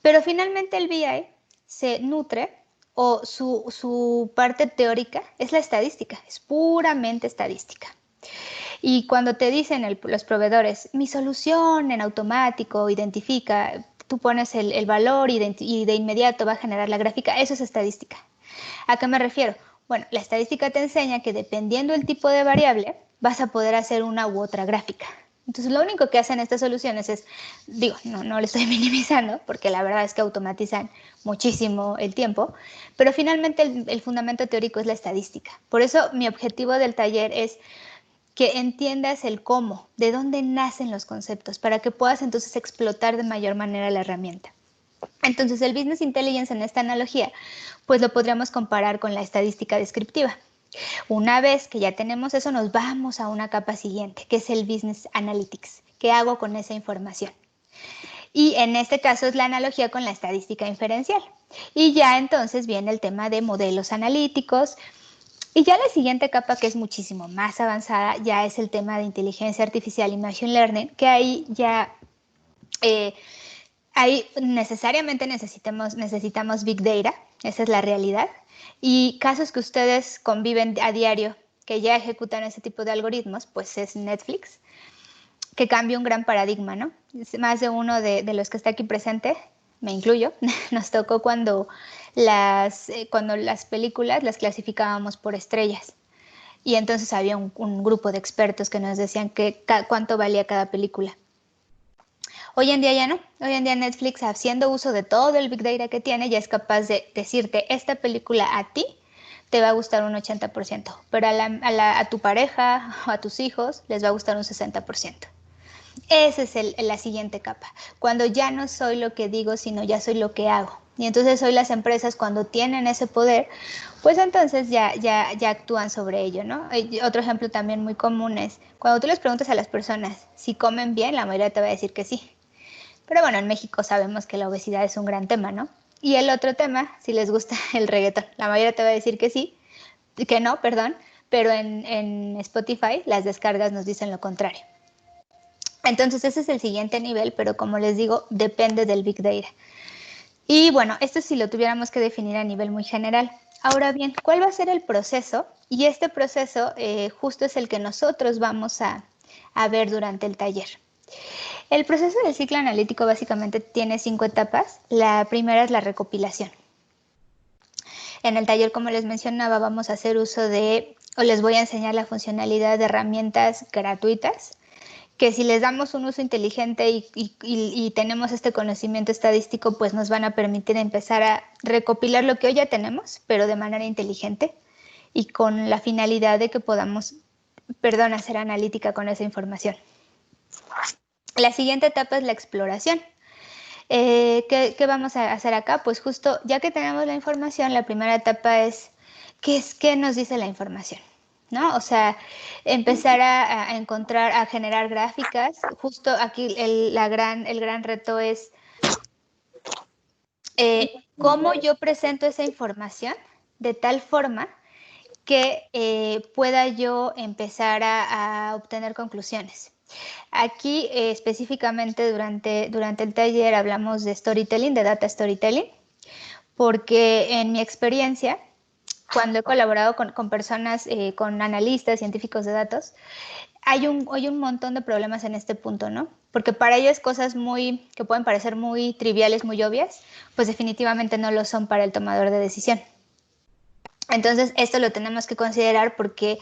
Pero finalmente el BI se nutre o su parte teórica es la estadística, es puramente estadística. Y cuando te dicen los proveedores, mi solución en automático identifica, tú pones el valor y de inmediato va a generar la gráfica, eso es estadística. ¿A qué me refiero? Bueno, la estadística te enseña que dependiendo del tipo de variable, vas a poder hacer una u otra gráfica. Entonces, lo único que hacen estas soluciones es, digo, no le estoy minimizando, porque la verdad es que automatizan muchísimo el tiempo, pero finalmente el fundamento teórico es la estadística. Por eso mi objetivo del taller es que entiendas el cómo, de dónde nacen los conceptos, para que puedas entonces explotar de mayor manera la herramienta. Entonces, el Business Intelligence en esta analogía, pues lo podríamos comparar con la estadística descriptiva. Una vez que ya tenemos eso, nos vamos a una capa siguiente, que es el Business Analytics. ¿Qué hago con esa información? Y en este caso es la analogía con la estadística inferencial. Y ya entonces viene el tema de modelos analíticos. Y ya la siguiente capa, que es muchísimo más avanzada, ya es el tema de inteligencia artificial y machine learning, que ahí ya ahí necesariamente necesitamos Big Data, esa es la realidad, y casos que ustedes conviven a diario, que ya ejecutan ese tipo de algoritmos, pues es Netflix, que cambia un gran paradigma, ¿no? Más de uno de los que está aquí presente, me incluyo, nos tocó cuando las películas las clasificábamos por estrellas. Y entonces había un grupo de expertos que nos decían cuánto valía cada película. Hoy en día ya no. Hoy en día Netflix, haciendo uso de todo el Big Data que tiene, ya es capaz de decirte, esta película a ti te va a gustar un 80%, pero a tu pareja o a tus hijos les va a gustar un 60%. Esa es la siguiente capa. Cuando ya no soy lo que digo, sino ya soy lo que hago. Y entonces hoy las empresas, cuando tienen ese poder, pues entonces ya actúan sobre ello, ¿no? Otro ejemplo también muy común es, cuando tú les preguntas a las personas si comen bien, la mayoría te va a decir que sí. Pero bueno, en México sabemos que la obesidad es un gran tema, ¿no? Y el otro tema, si les gusta el reggaetón, la mayoría te va a decir que sí, que no, perdón, pero en Spotify las descargas nos dicen lo contrario. Entonces ese es el siguiente nivel, pero como les digo, depende del Big Data. Y bueno, esto sí lo tuviéramos que definir a nivel muy general. Ahora bien, ¿cuál va a ser el proceso? Y este proceso justo es el que nosotros vamos a ver durante el taller. El proceso del ciclo analítico básicamente tiene 5 etapas. La primera es la recopilación. En el taller, como les mencionaba, vamos a hacer uso o les voy a enseñar la funcionalidad de herramientas gratuitas, que si les damos un uso inteligente y tenemos este conocimiento estadístico, pues nos van a permitir empezar a recopilar lo que hoy ya tenemos, pero de manera inteligente y con la finalidad de que podamos, hacer analítica con esa información. La siguiente etapa es la exploración. ¿Qué vamos a hacer acá? Pues justo ya que tenemos la información, la primera etapa es ¿qué nos dice la información? ¿No? O sea, empezar a encontrar, a generar gráficas. Justo aquí el gran reto es cómo yo presento esa información de tal forma que pueda yo empezar a obtener conclusiones. Aquí específicamente durante el taller hablamos de storytelling, de data storytelling, porque en mi experiencia, cuando he colaborado con personas, con analistas, científicos de datos, hay un montón de problemas en este punto, ¿no? Porque para ellos cosas que pueden parecer muy triviales, muy obvias, pues definitivamente no lo son para el tomador de decisión. Entonces, esto lo tenemos que considerar porque,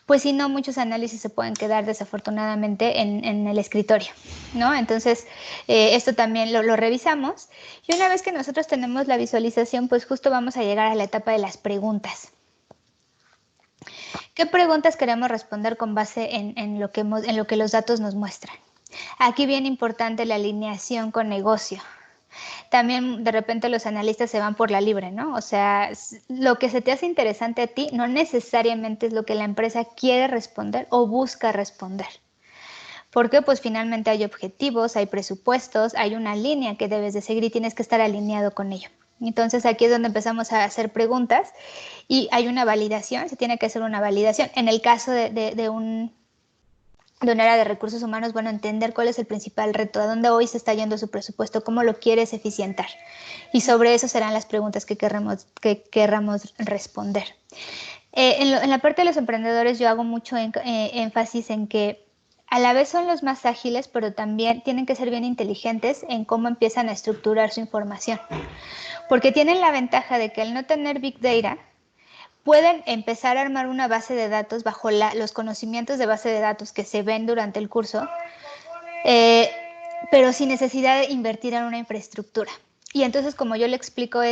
pues si no, muchos análisis se pueden quedar desafortunadamente en el escritorio, ¿no? Entonces, esto también lo revisamos y una vez que nosotros tenemos la visualización, pues justo vamos a llegar a la etapa de las preguntas. ¿Qué preguntas queremos responder con base en lo que los datos nos muestran? Aquí bien importante la alineación con negocio. También de repente los analistas se van por la libre, ¿no? O sea, lo que se te hace interesante a ti no necesariamente es lo que la empresa quiere responder o busca responder. Porque pues finalmente hay objetivos, hay presupuestos, hay una línea que debes de seguir y tienes que estar alineado con ello. Entonces aquí es donde empezamos a hacer preguntas y hay una validación, se tiene que hacer una validación. En el caso de un de un área de recursos humanos, bueno, entender cuál es el principal reto, a dónde hoy se está yendo su presupuesto, cómo lo quieres eficientar. Y sobre eso serán las preguntas que querramos responder. En la parte de los emprendedores yo hago mucho énfasis en que a la vez son los más ágiles, pero también tienen que ser bien inteligentes en cómo empiezan a estructurar su información. Porque tienen la ventaja de que al no tener Big Data, pueden empezar a armar una base de datos bajo los conocimientos de base de datos que se ven durante el curso, pero sin necesidad de invertir en una infraestructura. Y entonces, como yo le explico,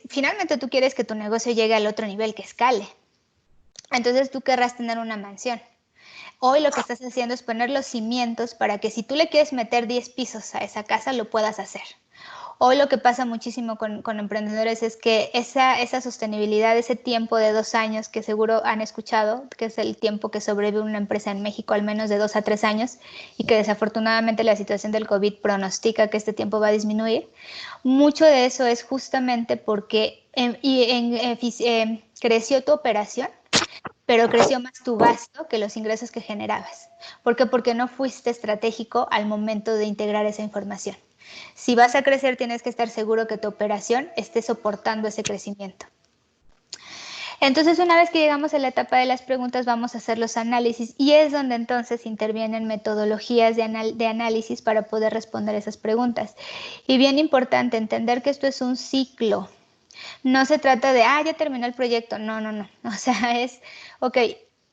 finalmente tú quieres que tu negocio llegue al otro nivel, que escale. Entonces tú querrás tener una mansión. Hoy lo que estás haciendo es poner los cimientos para que si tú le quieres meter 10 pisos a esa casa, lo puedas hacer. Hoy lo que pasa muchísimo con emprendedores es que esa sostenibilidad, ese tiempo de 2 años que seguro han escuchado, que es el tiempo que sobrevive una empresa en México, al menos de 2 a 3 años, y que desafortunadamente la situación del COVID pronostica que este tiempo va a disminuir, mucho de eso es justamente porque creció tu operación, pero creció más tu gasto que los ingresos que generabas. ¿Por qué? Porque no fuiste estratégico al momento de integrar esa información. Si vas a crecer, tienes que estar seguro que tu operación esté soportando ese crecimiento. Entonces, una vez que llegamos a la etapa de las preguntas, vamos a hacer los análisis y es donde entonces intervienen metodologías de análisis para poder responder esas preguntas. Y bien importante entender que esto es un ciclo. No se trata de, ya terminó el proyecto. No, no, no. O sea, ok,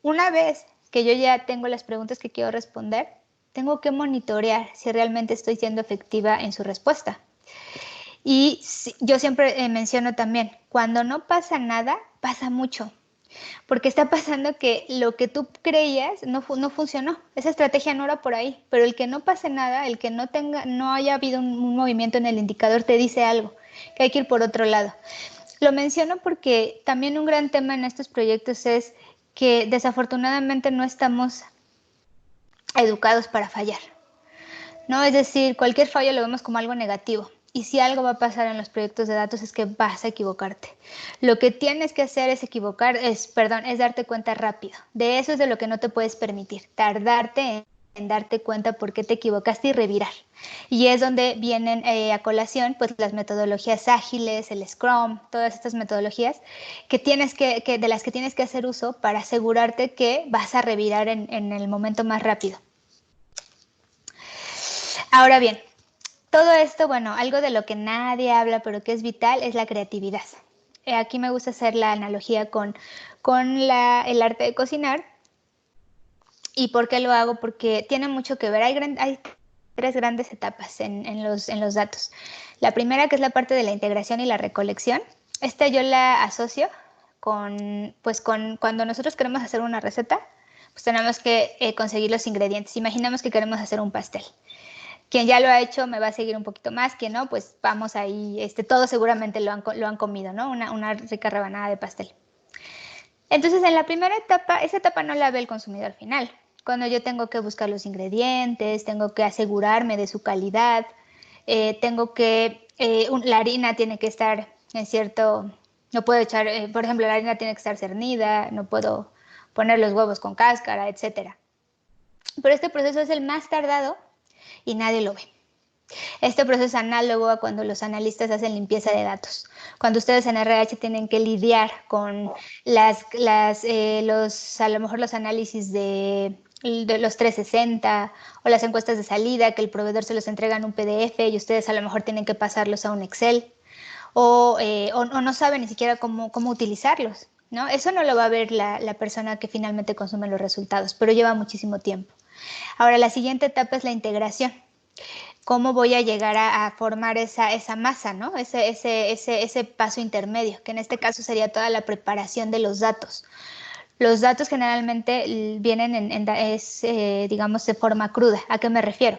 una vez que yo ya tengo las preguntas que quiero responder, tengo que monitorear si realmente estoy siendo efectiva en su respuesta. Y yo siempre menciono también, cuando no pasa nada, pasa mucho. Porque está pasando que lo que tú creías no funcionó. Esa estrategia no era por ahí. Pero el que no pase nada, el que no haya habido un movimiento en el indicador, te dice algo, que hay que ir por otro lado. Lo menciono porque también un gran tema en estos proyectos es que desafortunadamente no estamos educados para fallar, ¿no? Es decir, cualquier fallo lo vemos como algo negativo. Y si algo va a pasar en los proyectos de datos es que vas a equivocarte. Lo que tienes que hacer es darte cuenta rápido. De eso es de lo que no te puedes permitir, tardarte en darte cuenta por qué te equivocaste y revirar. Y es donde vienen a colación pues las metodologías ágiles, el Scrum, todas estas metodologías de las que tienes que hacer uso para asegurarte que vas a revirar en el momento más rápido. Ahora bien, todo esto, bueno, algo de lo que nadie habla, pero que es vital, es la creatividad. Aquí me gusta hacer la analogía con el arte de cocinar. ¿Y por qué lo hago? Porque tiene mucho que ver. Hay 3 grandes etapas en los datos. La primera, que es la parte de la integración y la recolección. Esta yo la asocio con cuando nosotros queremos hacer una receta, pues tenemos que conseguir los ingredientes. Imaginemos que queremos hacer un pastel. Quien ya lo ha hecho me va a seguir un poquito más, quien no, pues vamos ahí, todos seguramente lo han comido, ¿no? Una rica rebanada de pastel. Entonces, en la primera etapa, esa etapa no la ve el consumidor final. Cuando yo tengo que buscar los ingredientes, tengo que asegurarme de su calidad, la harina tiene que estar no puedo echar, por ejemplo, la harina tiene que estar cernida, no puedo poner los huevos con cáscara, etc. Pero este proceso es el más tardado y nadie lo ve. Este proceso es análogo a cuando los analistas hacen limpieza de datos. Cuando ustedes en RH tienen que lidiar con a lo mejor los análisis de los 360 o las encuestas de salida, que el proveedor se los entrega en un PDF y ustedes a lo mejor tienen que pasarlos a un Excel o no saben ni siquiera cómo utilizarlos, ¿no? Eso no lo va a ver la persona que finalmente consume los resultados, pero lleva muchísimo tiempo. Ahora, la siguiente etapa es la integración. ¿Cómo voy a llegar a formar esa masa, ¿no? Ese paso intermedio, que en este caso sería toda la preparación de los datos. Los datos generalmente vienen digamos, de forma cruda. ¿A qué me refiero?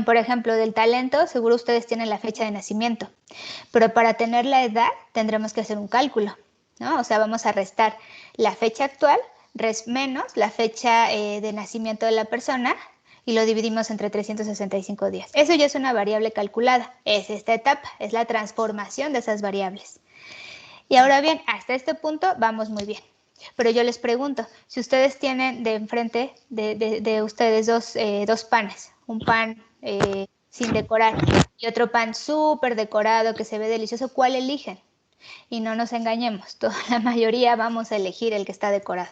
Por ejemplo, del talento, seguro ustedes tienen la fecha de nacimiento, pero para tener la edad tendremos que hacer un cálculo, ¿no? O sea, vamos a restar la fecha actual menos la fecha de nacimiento de la persona y lo dividimos entre 365 días. Eso ya es una variable calculada. Es esta etapa, es la transformación de esas variables. Y ahora bien, hasta este punto vamos muy bien. Pero yo les pregunto, si ustedes tienen de enfrente de ustedes dos panes, un pan sin decorar y otro pan súper decorado que se ve delicioso, ¿cuál eligen? Y no nos engañemos, toda la mayoría vamos a elegir el que está decorado.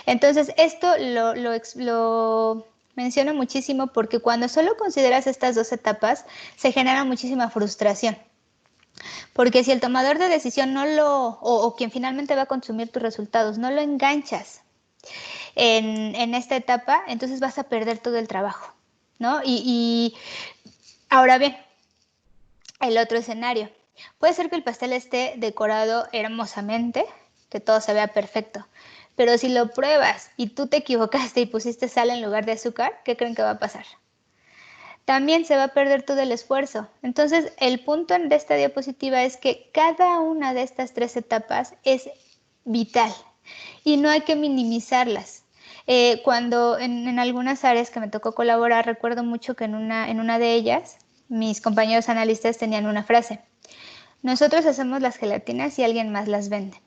Entonces, esto lo menciono muchísimo porque cuando solo consideras estas dos etapas, se genera muchísima frustración. Porque si el tomador de decisión o quien finalmente va a consumir tus resultados, no lo enganchas en esta etapa, entonces vas a perder todo el trabajo, ¿no? Y ahora bien, el otro escenario. Puede ser que el pastel esté decorado hermosamente, que todo se vea perfecto, pero si lo pruebas y tú te equivocaste y pusiste sal en lugar de azúcar, ¿qué creen que va a pasar? También se va a perder todo el esfuerzo. Entonces, el punto de esta diapositiva es que cada una de estas tres etapas es vital y no hay que minimizarlas. Cuando en algunas áreas que me tocó colaborar, recuerdo mucho que en una de ellas, mis compañeros analistas tenían una frase: nosotros hacemos las gelatinas y alguien más las vende.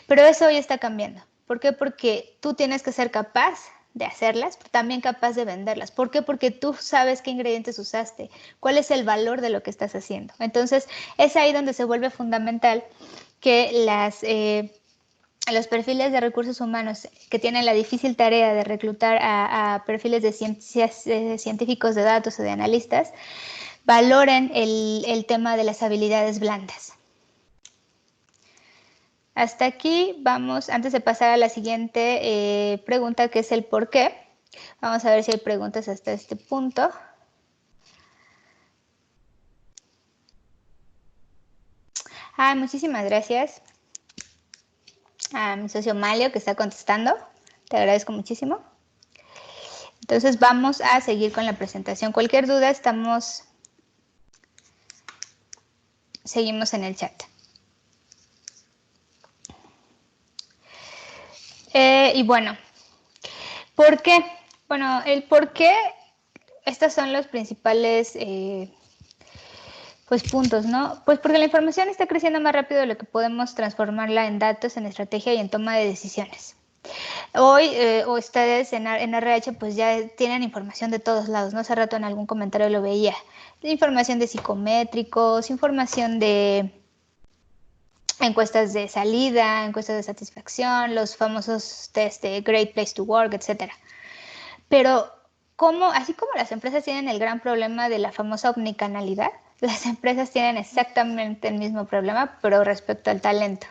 Pero eso hoy está cambiando. ¿Por qué? Porque tú tienes que ser capaz de hacerlas, pero también capaz de venderlas. ¿Por qué? Porque tú sabes qué ingredientes usaste, cuál es el valor de lo que estás haciendo. Entonces, es ahí donde se vuelve fundamental que los perfiles de recursos humanos que tienen la difícil tarea de reclutar a perfiles de científicos de datos o de analistas, valoren el tema de las habilidades blandas. Hasta aquí vamos, antes de pasar a la siguiente pregunta, que es el por qué. Vamos a ver si hay preguntas hasta este punto. Muchísimas gracias a mi socio Malio que está contestando. Te agradezco muchísimo. Entonces vamos a seguir con la presentación. Cualquier duda, seguimos en el chat. Y bueno, ¿por qué? Bueno, el por qué, estos son los principales puntos, ¿no? Pues porque la información está creciendo más rápido de lo que podemos transformarla en datos, en estrategia y en toma de decisiones. Hoy ustedes en RH pues ya tienen información de todos lados, ¿no? Hace rato en algún comentario lo veía. Información de psicométricos, información de encuestas de salida, encuestas de satisfacción, los famosos test de Great Place to Work, etc. Pero así como las empresas tienen el gran problema de la famosa omnicanalidad, las empresas tienen exactamente el mismo problema, pero respecto al talento.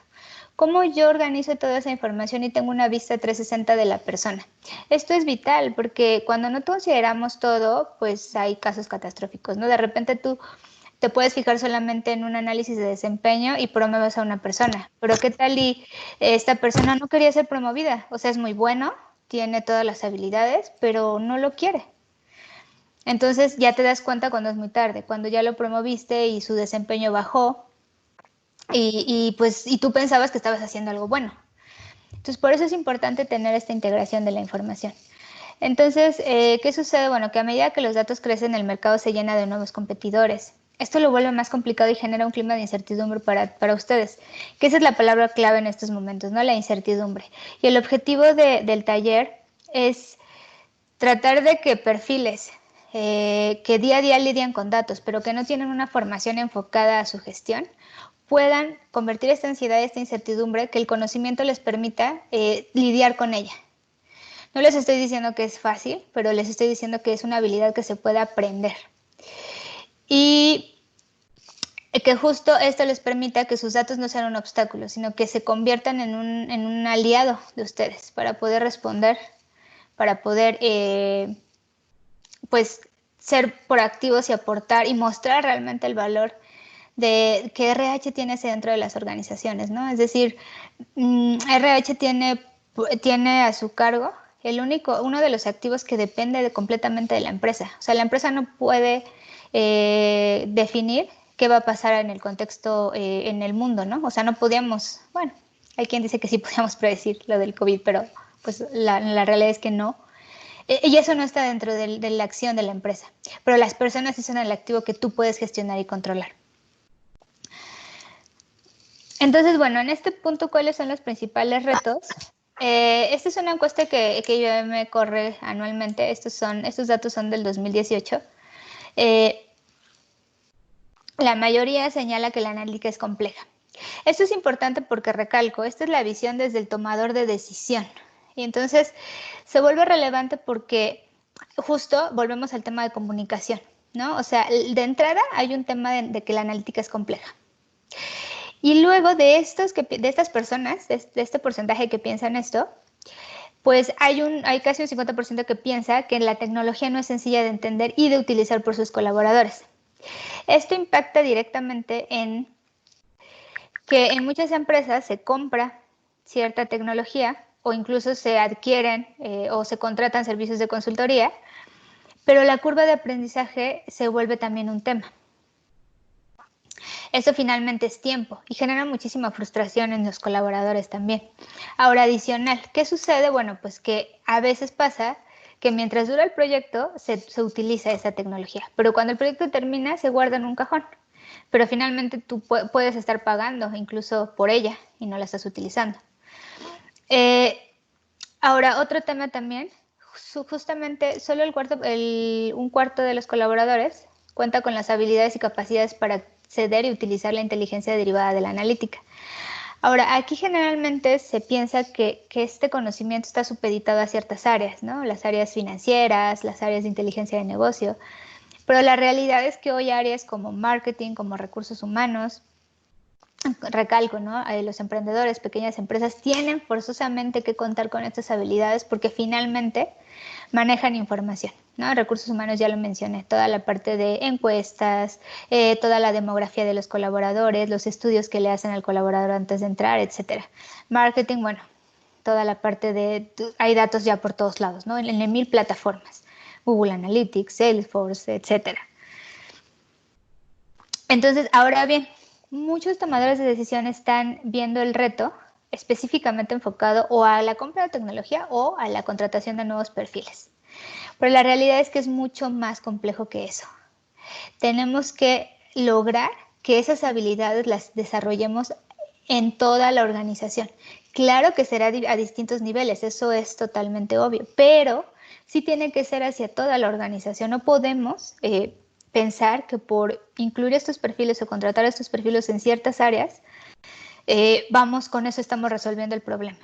¿Cómo yo organizo toda esa información y tengo una vista 360 de la persona? Esto es vital porque cuando no consideramos todo, pues hay casos catastróficos, ¿no? De repente tú te puedes fijar solamente en un análisis de desempeño y promueves a una persona, pero ¿qué tal y esta persona no quería ser promovida? O sea, es muy bueno, tiene todas las habilidades, pero no lo quiere. Entonces ya te das cuenta cuando es muy tarde, cuando ya lo promoviste y su desempeño bajó y tú pensabas que estabas haciendo algo bueno. Entonces por eso es importante tener esta integración de la información. Entonces, ¿qué sucede? Bueno, que a medida que los datos crecen, el mercado se llena de nuevos competidores. Esto lo vuelve más complicado y genera un clima de incertidumbre para ustedes, que esa es la palabra clave en estos momentos, ¿no? La incertidumbre. Y el objetivo del taller es tratar de que perfiles que día a día lidian con datos, pero que no tienen una formación enfocada a su gestión, puedan convertir esta ansiedad, esta incertidumbre, que el conocimiento les permita lidiar con ella. No les estoy diciendo que es fácil, pero les estoy diciendo que es una habilidad que se puede aprender. Y que justo esto les permita que sus datos no sean un obstáculo, sino que se conviertan en un aliado de ustedes para poder responder, para poder ser proactivos y aportar y mostrar realmente el valor de que RH tiene hacia dentro de las organizaciones, ¿no? Es decir, RH tiene a su cargo uno de los activos que depende completamente de la empresa. O sea, la empresa no puede definir qué va a pasar en el contexto, en el mundo, ¿no? O sea, no podíamos, bueno, hay quien dice que sí podíamos predecir lo del COVID, pero pues la realidad es que no. Y eso no está dentro de la acción de la empresa. Pero las personas sí son el activo que tú puedes gestionar y controlar. Entonces, bueno, en este punto, ¿cuáles son los principales retos? Esta es una encuesta que IBM corre anualmente. Estos datos son del 2018. La mayoría señala que la analítica es compleja. Esto es importante porque, recalco, esta es la visión desde el tomador de decisión. Y entonces se vuelve relevante porque justo volvemos al tema de comunicación, ¿no? O sea, de entrada hay un tema de que la analítica es compleja. Y luego de estas personas, de este porcentaje que piensan esto, pues hay casi un 50% que piensa que la tecnología no es sencilla de entender y de utilizar por sus colaboradores. Esto impacta directamente en que en muchas empresas se compra cierta tecnología o incluso se adquieren o se contratan servicios de consultoría, pero la curva de aprendizaje se vuelve también un tema. Eso finalmente es tiempo y genera muchísima frustración en los colaboradores también. Ahora, adicional, ¿qué sucede? Bueno, pues que a veces pasa que mientras dura el proyecto se utiliza esa tecnología, pero cuando el proyecto termina se guarda en un cajón. Pero finalmente tú puedes estar pagando incluso por ella y no la estás utilizando. Ahora, otro tema también, justamente solo un cuarto de los colaboradores cuenta con las habilidades y capacidades para acceder y utilizar la inteligencia derivada de la analítica. Ahora, aquí generalmente se piensa que este conocimiento está supeditado a ciertas áreas, ¿no? Las áreas financieras, las áreas de inteligencia de negocio, pero la realidad es que hoy áreas como marketing, como recursos humanos, recalco, ¿no? Los emprendedores, pequeñas empresas, tienen forzosamente que contar con estas habilidades porque finalmente manejan información, ¿no? Recursos humanos, ya lo mencioné, toda la parte de encuestas, toda la demografía de los colaboradores, los estudios que le hacen al colaborador antes de entrar, etcétera. Marketing, bueno, toda la parte hay datos ya por todos lados, ¿no? En 1000 plataformas, Google Analytics, Salesforce, etcétera. Entonces, ahora bien, muchos tomadores de decisión están viendo el reto específicamente enfocado o a la compra de tecnología o a la contratación de nuevos perfiles. Pero la realidad es que es mucho más complejo que eso. Tenemos que lograr que esas habilidades las desarrollemos en toda la organización. Claro que será a distintos niveles, eso es totalmente obvio, pero sí tiene que ser hacia toda la organización. No podemos pensar que por incluir estos perfiles o contratar estos perfiles en ciertas áreas, con eso estamos resolviendo el problema.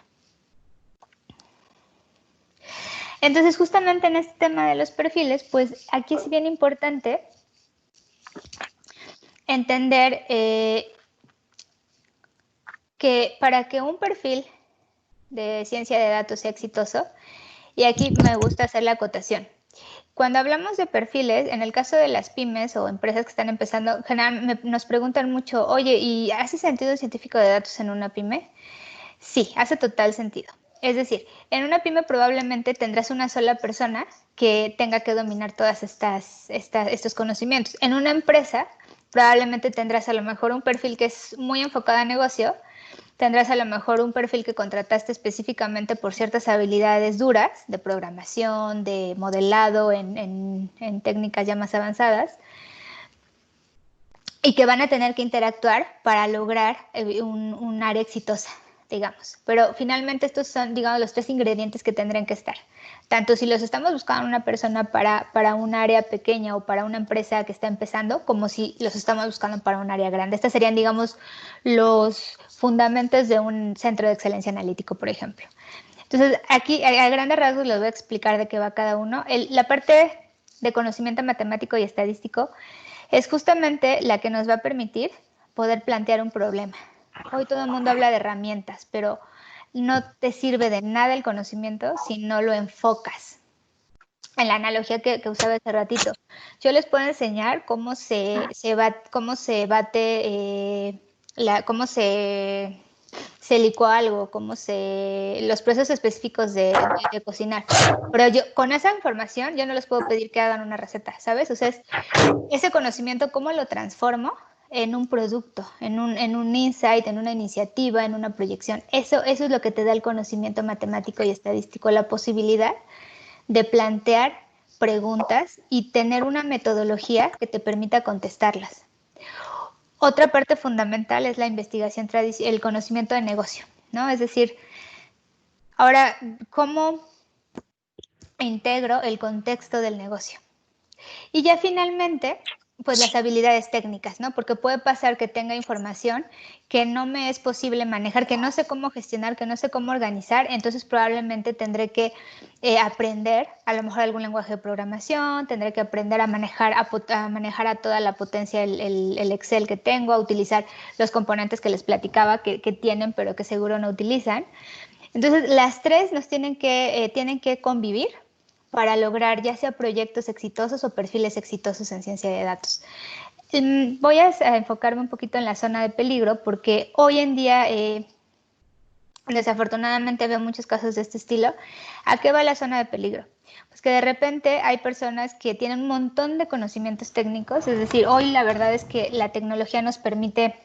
Entonces, justamente en este tema de los perfiles, pues aquí es bien importante entender que para que un perfil de ciencia de datos sea exitoso, y aquí me gusta hacer la acotación. Cuando hablamos de perfiles, en el caso de las pymes o empresas que están empezando, generalmente nos preguntan mucho, oye, ¿y hace sentido un científico de datos en una pyme? Sí, hace total sentido. Es decir, en una pyme probablemente tendrás una sola persona que tenga que dominar todas estos conocimientos. En una empresa probablemente tendrás a lo mejor un perfil que es muy enfocado a negocio, tendrás a lo mejor un perfil que contrataste específicamente por ciertas habilidades duras de programación, de modelado en técnicas ya más avanzadas, y que van a tener que interactuar para lograr un área exitosa, digamos. Pero finalmente estos son, digamos, los 3 ingredientes que tendrán que estar. Tanto si los estamos buscando una persona para un área pequeña o para una empresa que está empezando, como si los estamos buscando para un área grande. Estos serían, digamos, los fundamentos de un centro de excelencia analítico, por ejemplo. Entonces, aquí a grandes rasgos les voy a explicar de qué va cada uno. La parte de conocimiento matemático y estadístico es justamente la que nos va a permitir poder plantear un problema. Hoy todo el mundo habla de herramientas, pero no te sirve de nada el conocimiento si no lo enfocas. En la analogía que usaba hace ratito, yo les puedo enseñar cómo se licúa algo, los procesos específicos de cocinar. Pero yo con esa información yo no les puedo pedir que hagan una receta, ¿sabes? O sea, ese conocimiento, ¿cómo lo transformo en un producto, en un insight, en una iniciativa, en una proyección? Eso es lo que te da el conocimiento matemático y estadístico, la posibilidad de plantear preguntas y tener una metodología que te permita contestarlas. Otra parte fundamental es la investigación, el conocimiento de negocio, ¿no? Es decir, ahora, ¿cómo integro el contexto del negocio? Y ya finalmente, pues las habilidades técnicas, ¿no? Porque puede pasar que tenga información que no me es posible manejar, que no sé cómo gestionar, que no sé cómo organizar, entonces probablemente tendré que aprender a lo mejor algún lenguaje de programación, tendré que aprender a manejar a toda la potencia el Excel que tengo, a utilizar los componentes que les platicaba que tienen, pero que seguro no utilizan. Entonces, las tres nos tienen que convivir para lograr ya sea proyectos exitosos o perfiles exitosos en ciencia de datos. Voy a enfocarme un poquito en la zona de peligro porque hoy en día desafortunadamente veo muchos casos de este estilo. ¿A qué va la zona de peligro? Pues que de repente hay personas que tienen un montón de conocimientos técnicos, es decir, hoy la verdad es que la tecnología nos permite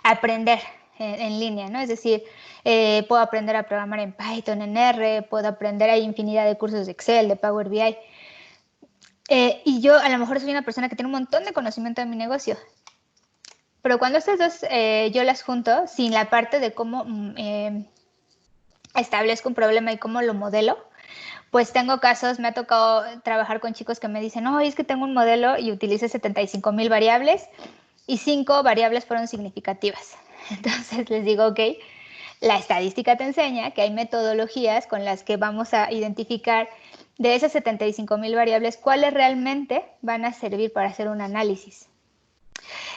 aprender en línea, ¿no? Es decir, puedo aprender a programar en Python, en R, puedo aprender, hay infinidad de cursos de Excel, de Power BI. Y yo a lo mejor soy una persona que tiene un montón de conocimiento de mi negocio. Pero cuando estas dos yo las junto, sin la parte de cómo establezco un problema y cómo lo modelo, pues tengo casos, me ha tocado trabajar con chicos que me dicen, no, es que tengo un modelo y utilicé 75,000 variables y 5 variables fueron significativas. Entonces les digo, ok, la estadística te enseña que hay metodologías con las que vamos a identificar de esas 75,000 variables cuáles realmente van a servir para hacer un análisis.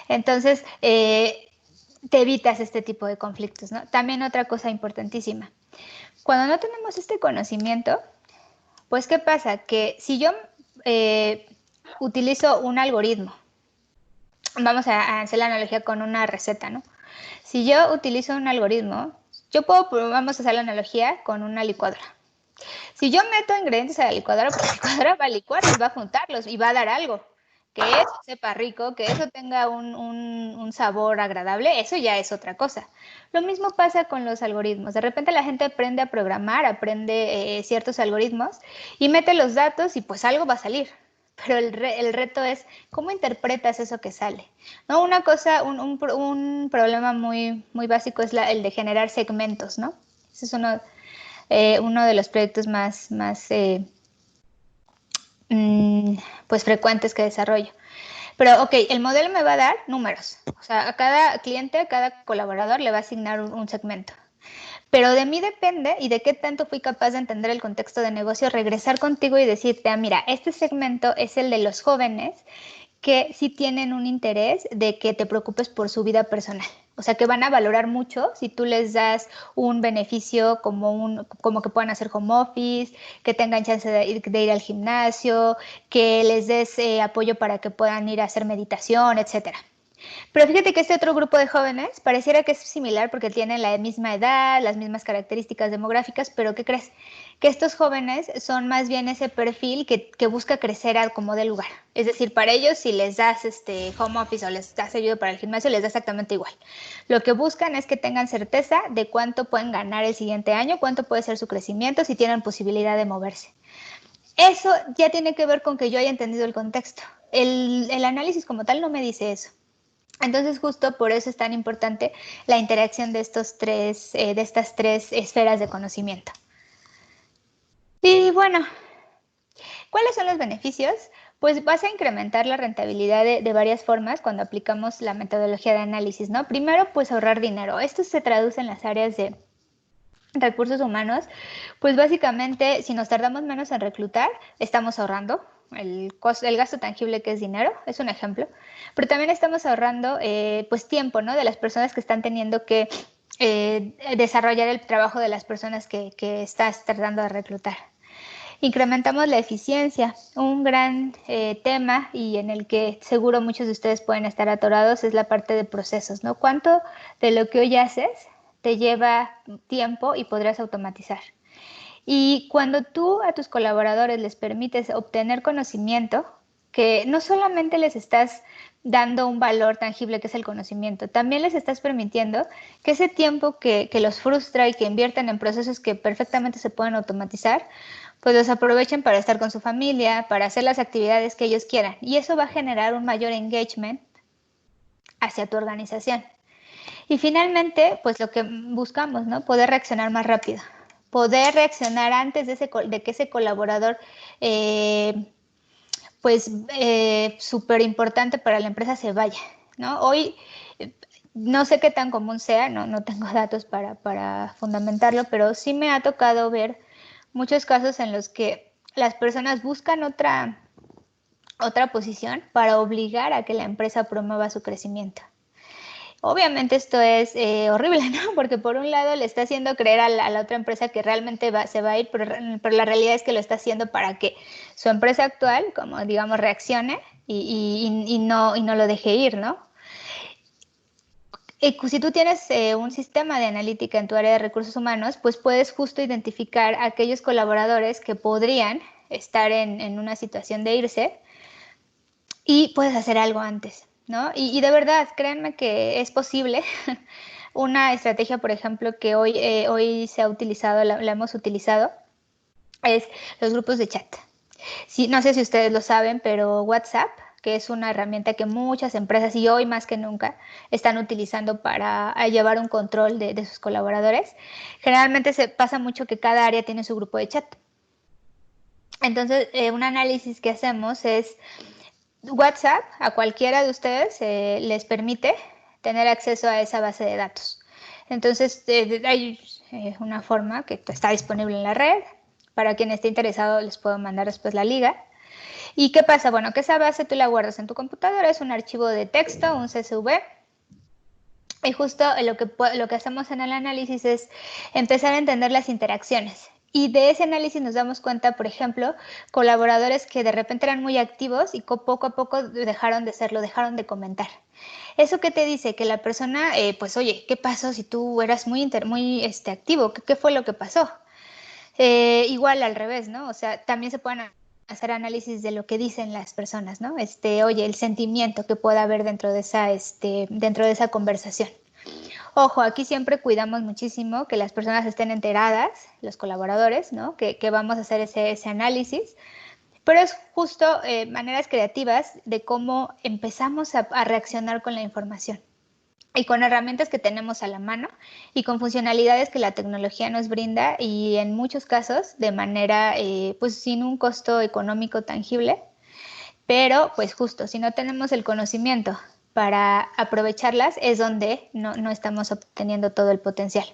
Entonces, te evitas este tipo de conflictos, ¿no? También otra cosa importantísima. Cuando no tenemos este conocimiento, pues, ¿qué pasa? Que si yo utilizo un algoritmo, vamos a hacer la analogía con una receta, ¿no? Si yo utilizo un algoritmo, vamos a hacer la analogía con una licuadora. Si yo meto ingredientes a la licuadora, pues la licuadora va a licuar y va a juntarlos y va a dar algo. Que eso sepa rico, que eso tenga un sabor agradable, eso ya es otra cosa. Lo mismo pasa con los algoritmos. De repente la gente aprende a programar, aprende ciertos algoritmos y mete los datos y pues algo va a salir. Pero el reto es cómo interpretas eso que sale. ¿No? Una cosa, un problema muy, muy básico es el de generar segmentos, ¿no? Ese es uno de los proyectos más pues frecuentes que desarrollo. Pero, ok, el modelo me va a dar números. O sea, a cada cliente, a cada colaborador le va a asignar un segmento. Pero de mí depende y de qué tanto fui capaz de entender el contexto de negocio, regresar contigo y decirte, mira, este segmento es el de los jóvenes que sí tienen un interés de que te preocupes por su vida personal. O sea, que van a valorar mucho si tú les das un beneficio como que puedan hacer home office, que tengan chance de ir al gimnasio, que les des apoyo para que puedan ir a hacer meditación, etcétera. Pero fíjate que este otro grupo de jóvenes pareciera que es similar porque tienen la misma edad, las mismas características demográficas, pero ¿qué crees? Que estos jóvenes son más bien ese perfil que busca crecer a como de lugar. Es decir, para ellos si les das home office o les das ayuda para el gimnasio, les da exactamente igual. Lo que buscan es que tengan certeza de cuánto pueden ganar el siguiente año, cuánto puede ser su crecimiento, si tienen posibilidad de moverse. Eso ya tiene que ver con que yo haya entendido el contexto. El análisis como tal no me dice eso. Entonces, justo por eso es tan importante la interacción de estas tres esferas de conocimiento. Y bueno, ¿cuáles son los beneficios? Pues vas a incrementar la rentabilidad de varias formas cuando aplicamos la metodología de análisis, ¿no? Primero, pues ahorrar dinero. Esto se traduce en las áreas de recursos humanos. Pues básicamente, si nos tardamos menos en reclutar, estamos ahorrando. El gasto tangible que es dinero, es un ejemplo, pero también estamos ahorrando pues tiempo, ¿no? De las personas que están teniendo que desarrollar el trabajo de las personas que estás tratando de reclutar. Incrementamos la eficiencia. Un gran tema y en el que seguro muchos de ustedes pueden estar atorados es la parte de procesos, ¿no? ¿Cuánto de lo que hoy haces te lleva tiempo y podrás automatizar? Y cuando tú a tus colaboradores les permites obtener conocimiento, que no solamente les estás dando un valor tangible que es el conocimiento, también les estás permitiendo que ese tiempo que los frustra y que invierten en procesos que perfectamente se pueden automatizar, pues los aprovechen para estar con su familia, para hacer las actividades que ellos quieran. Y eso va a generar un mayor engagement hacia tu organización. Y finalmente, pues lo que buscamos, ¿no? Poder reaccionar más rápido, poder reaccionar antes de que ese colaborador, pues súper importante para la empresa se vaya, ¿no? Hoy no sé qué tan común sea, no tengo datos para fundamentarlo, pero sí me ha tocado ver muchos casos en los que las personas buscan otra posición para obligar a que la empresa promueva su crecimiento. Obviamente esto es horrible, ¿no? Porque por un lado le está haciendo creer a la otra empresa que realmente se va a ir, pero la realidad es que lo está haciendo para que su empresa actual, como digamos, reaccione y no lo deje ir, ¿no? Si tú tienes un sistema de analítica en tu área de recursos humanos, pues puedes justo identificar a aquellos colaboradores que podrían estar en una situación de irse y puedes hacer algo antes, ¿no? Y de verdad, créanme que es posible. Una estrategia, por ejemplo, que hoy se ha utilizado, la hemos utilizado, es los grupos de chat. Sí, no sé si ustedes lo saben, pero WhatsApp, que es una herramienta que muchas empresas y hoy más que nunca están utilizando para llevar un control de sus colaboradores, generalmente se pasa mucho que cada área tiene su grupo de chat. Entonces, un análisis que hacemos es WhatsApp a cualquiera de ustedes les permite tener acceso a esa base de datos. Entonces, hay una forma que está disponible en la red. Para quien esté interesado, les puedo mandar después la liga. ¿Y qué pasa? Bueno, que esa base tú la guardas en tu computadora, es un archivo de texto, un CSV. Y justo lo que hacemos en el análisis es empezar a entender las interacciones. Y de ese análisis nos damos cuenta, por ejemplo, colaboradores que de repente eran muy activos y poco a poco dejaron de serlo, dejaron de comentar. ¿Eso qué te dice? Que la persona, pues oye, ¿qué pasó si tú eras muy activo? ¿Qué fue lo que pasó? Igual al revés, ¿no? O sea, también se pueden hacer análisis de lo que dicen las personas, ¿no? Oye, el sentimiento que pueda haber dentro de esa conversación. Ojo, aquí siempre cuidamos muchísimo que las personas estén enteradas, los colaboradores, ¿no? Que vamos a hacer ese análisis, pero es justo maneras creativas de cómo empezamos a reaccionar con la información y con herramientas que tenemos a la mano y con funcionalidades que la tecnología nos brinda y en muchos casos de manera pues sin un costo económico tangible, pero pues justo si no tenemos el conocimiento para aprovecharlas es donde no estamos obteniendo todo el potencial.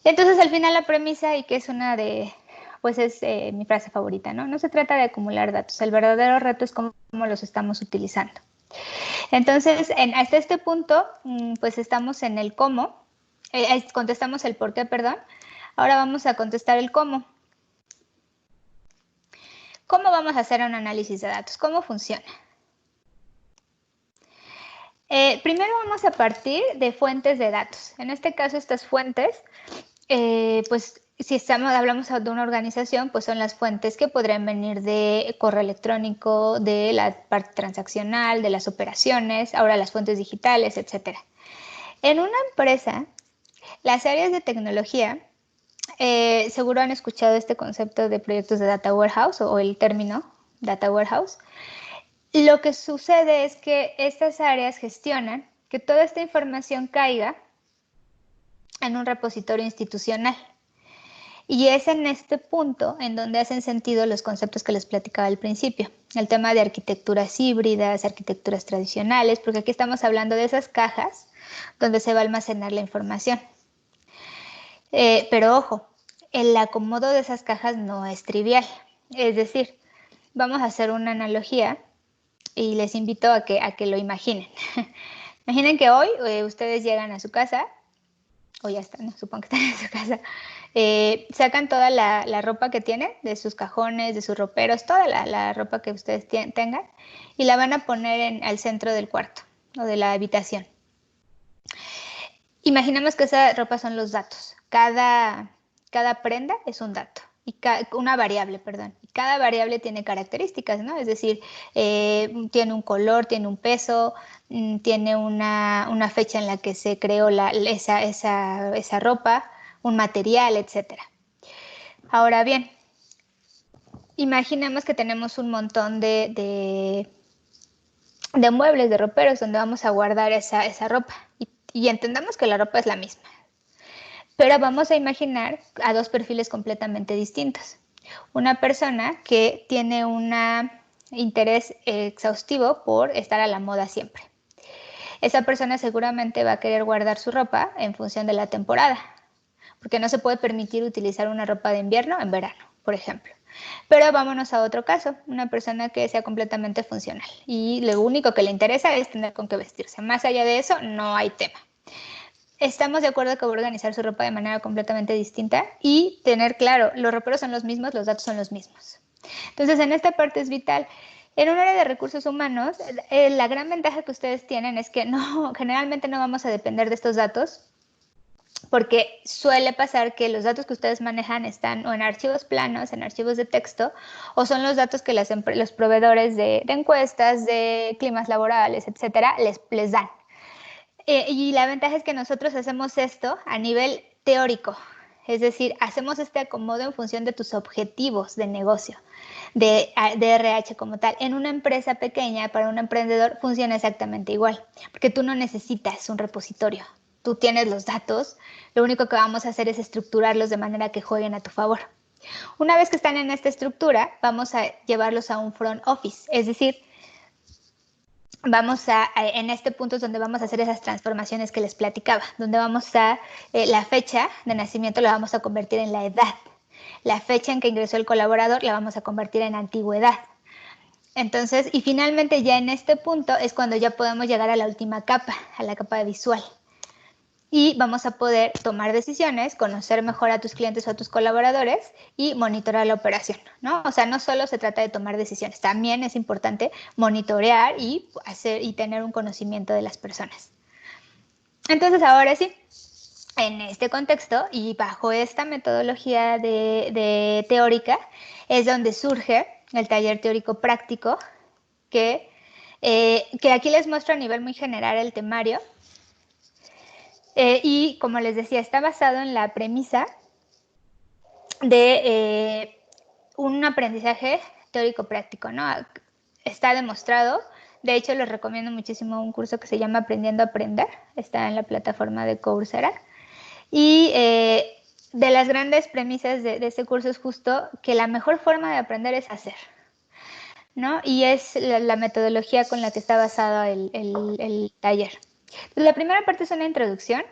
Entonces al final la premisa y que es pues es mi frase favorita, ¿no? No se trata de acumular datos, el verdadero reto es cómo los estamos utilizando. Entonces, hasta este punto, pues estamos en el cómo, contestamos el por qué, perdón. Ahora vamos a contestar el cómo. ¿Cómo vamos a hacer un análisis de datos? ¿Cómo funciona? Primero vamos a partir de fuentes de datos. En este caso, estas fuentes, pues si hablamos de una organización, pues son las fuentes que podrían venir de correo electrónico, de la parte transaccional, de las operaciones, ahora las fuentes digitales, etc. En una empresa, las áreas de tecnología, seguro han escuchado este concepto de proyectos de Data Warehouse o el término Data Warehouse. Lo que sucede es que estas áreas gestionan que toda esta información caiga en un repositorio institucional. Y es en este punto en donde hacen sentido los conceptos que les platicaba al principio. El tema de arquitecturas híbridas, arquitecturas tradicionales, porque aquí estamos hablando de esas cajas donde se va a almacenar la información. Pero ojo, el acomodo de esas cajas no es trivial. Es decir, vamos a hacer una analogía y les invito a que lo imaginen. Imaginen que hoy ustedes llegan a su casa, o ya están, no, supongo que están en su casa, sacan toda la ropa que tienen de sus cajones, de sus roperos, toda la ropa que ustedes tengan y la van a poner al centro del cuarto o de la habitación. Imaginemos que esa ropa son los datos. Cada prenda es un dato, una variable, perdón. Y cada variable tiene características, ¿no? Es decir, tiene un color, tiene un peso, tiene una fecha en la que se creó esa ropa, un material, etc. Ahora bien, imaginemos que tenemos un montón de de muebles, de roperos, donde vamos a guardar esa ropa. Y entendamos que la ropa es la misma. Pero vamos a imaginar a dos perfiles completamente distintos. Una persona que tiene un interés exhaustivo por estar a la moda siempre. Esa persona seguramente va a querer guardar su ropa en función de la temporada, porque no se puede permitir utilizar una ropa de invierno en verano, por ejemplo. Pero vámonos a otro caso, una persona que sea completamente funcional y lo único que le interesa es tener con qué vestirse. Más allá de eso, no hay tema. Estamos de acuerdo que va a organizar su ropa de manera completamente distinta y tener claro, los roperos son los mismos, los datos son los mismos. Entonces, en esta parte es vital. En un área de recursos humanos, la gran ventaja que ustedes tienen es que no, generalmente no vamos a depender de estos datos, porque suele pasar que los datos que ustedes manejan están o en archivos planos, en archivos de texto, o son los datos que los proveedores de encuestas, de climas laborales, etcétera, les dan. Y la ventaja es que nosotros hacemos esto a nivel teórico, es decir, hacemos este acomodo en función de tus objetivos de negocio, de RH como tal. En una empresa pequeña, para un emprendedor, funciona exactamente igual, porque tú no necesitas un repositorio. Tú tienes los datos, lo único que vamos a hacer es estructurarlos de manera que jueguen a tu favor. Una vez que están en esta estructura, vamos a llevarlos a un front office, es decir, en este punto es donde vamos a hacer esas transformaciones que les platicaba, donde la fecha de nacimiento la vamos a convertir en la edad, la fecha en que ingresó el colaborador la vamos a convertir en antigüedad. Entonces, y finalmente ya en este punto es cuando ya podemos llegar a la última capa, a la capa visual. Y vamos a poder tomar decisiones, conocer mejor a tus clientes o a tus colaboradores y monitorear la operación, ¿no? O sea, no solo se trata de tomar decisiones, también es importante monitorear y tener un conocimiento de las personas. Entonces, ahora sí, en este contexto y bajo esta metodología de teórica es donde surge el taller teórico práctico que aquí les muestro a nivel muy general el temario. Y como les decía, está basado en la premisa de un aprendizaje teórico-práctico, ¿no? Está demostrado. De hecho, les recomiendo muchísimo un curso que se llama Aprendiendo a Aprender. Está en la plataforma de Coursera. Y de las grandes premisas de este curso es justo que la mejor forma de aprender es hacer, ¿no? Y es la metodología con la que está basado el taller. La primera parte es una introducción,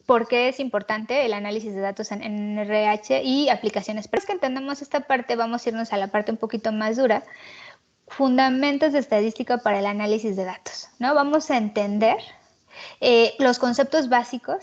por qué es importante el análisis de datos en RH y aplicaciones. Pero es que entendemos esta parte, vamos a irnos a la parte un poquito más dura, fundamentos de estadística para el análisis de datos, ¿no? Vamos a entender los conceptos básicos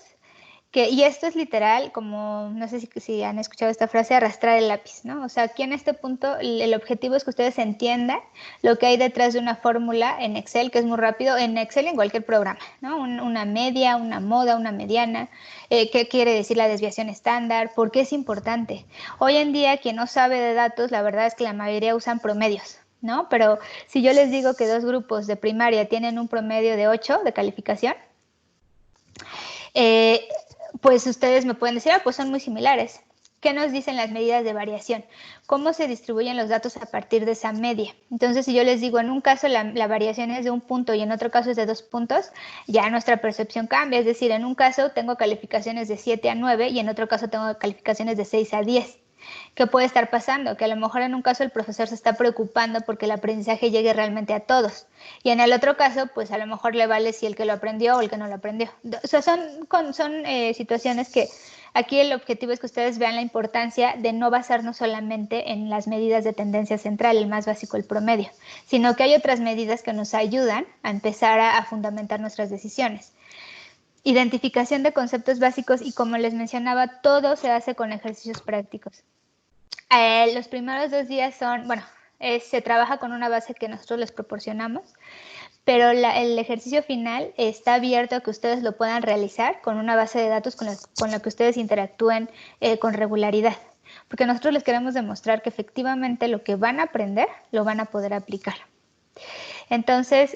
y esto es literal, como no sé si han escuchado esta frase, arrastrar el lápiz, ¿no? O sea, aquí en este punto el objetivo es que ustedes entiendan lo que hay detrás de una fórmula en Excel, que es muy rápido, en Excel y en cualquier programa, ¿no? Una media, una moda, una mediana, qué quiere decir la desviación estándar, por qué es importante. Hoy en día, quien no sabe de datos, la verdad es que la mayoría usan promedios, ¿no? Pero si yo les digo que dos grupos de primaria tienen un promedio de 8 de calificación, pues ustedes me pueden decir, pues son muy similares. ¿Qué nos dicen las medidas de variación? ¿Cómo se distribuyen los datos a partir de esa media? Entonces, si yo les digo, en un caso la variación es de 1 punto y en otro caso es de 2 puntos, ya nuestra percepción cambia. Es decir, en un caso tengo calificaciones de 7 a 9 y en otro caso tengo calificaciones de 6 a 10. ¿Qué puede estar pasando? Que a lo mejor en un caso el profesor se está preocupando porque el aprendizaje llegue realmente a todos. Y en el otro caso, pues a lo mejor le vale si el que lo aprendió o el que no lo aprendió. O sea, son situaciones que aquí el objetivo es que ustedes vean la importancia de no basarnos solamente en las medidas de tendencia central, el más básico, el promedio, sino que hay otras medidas que nos ayudan a empezar a fundamentar nuestras decisiones. Identificación de conceptos básicos y, como les mencionaba, todo se hace con ejercicios prácticos. Los primeros 2 días se trabaja con una base que nosotros les proporcionamos, pero el ejercicio final está abierto a que ustedes lo puedan realizar con una base de datos con la que ustedes interactúen con regularidad, porque nosotros les queremos demostrar que efectivamente lo que van a aprender lo van a poder aplicar. Entonces,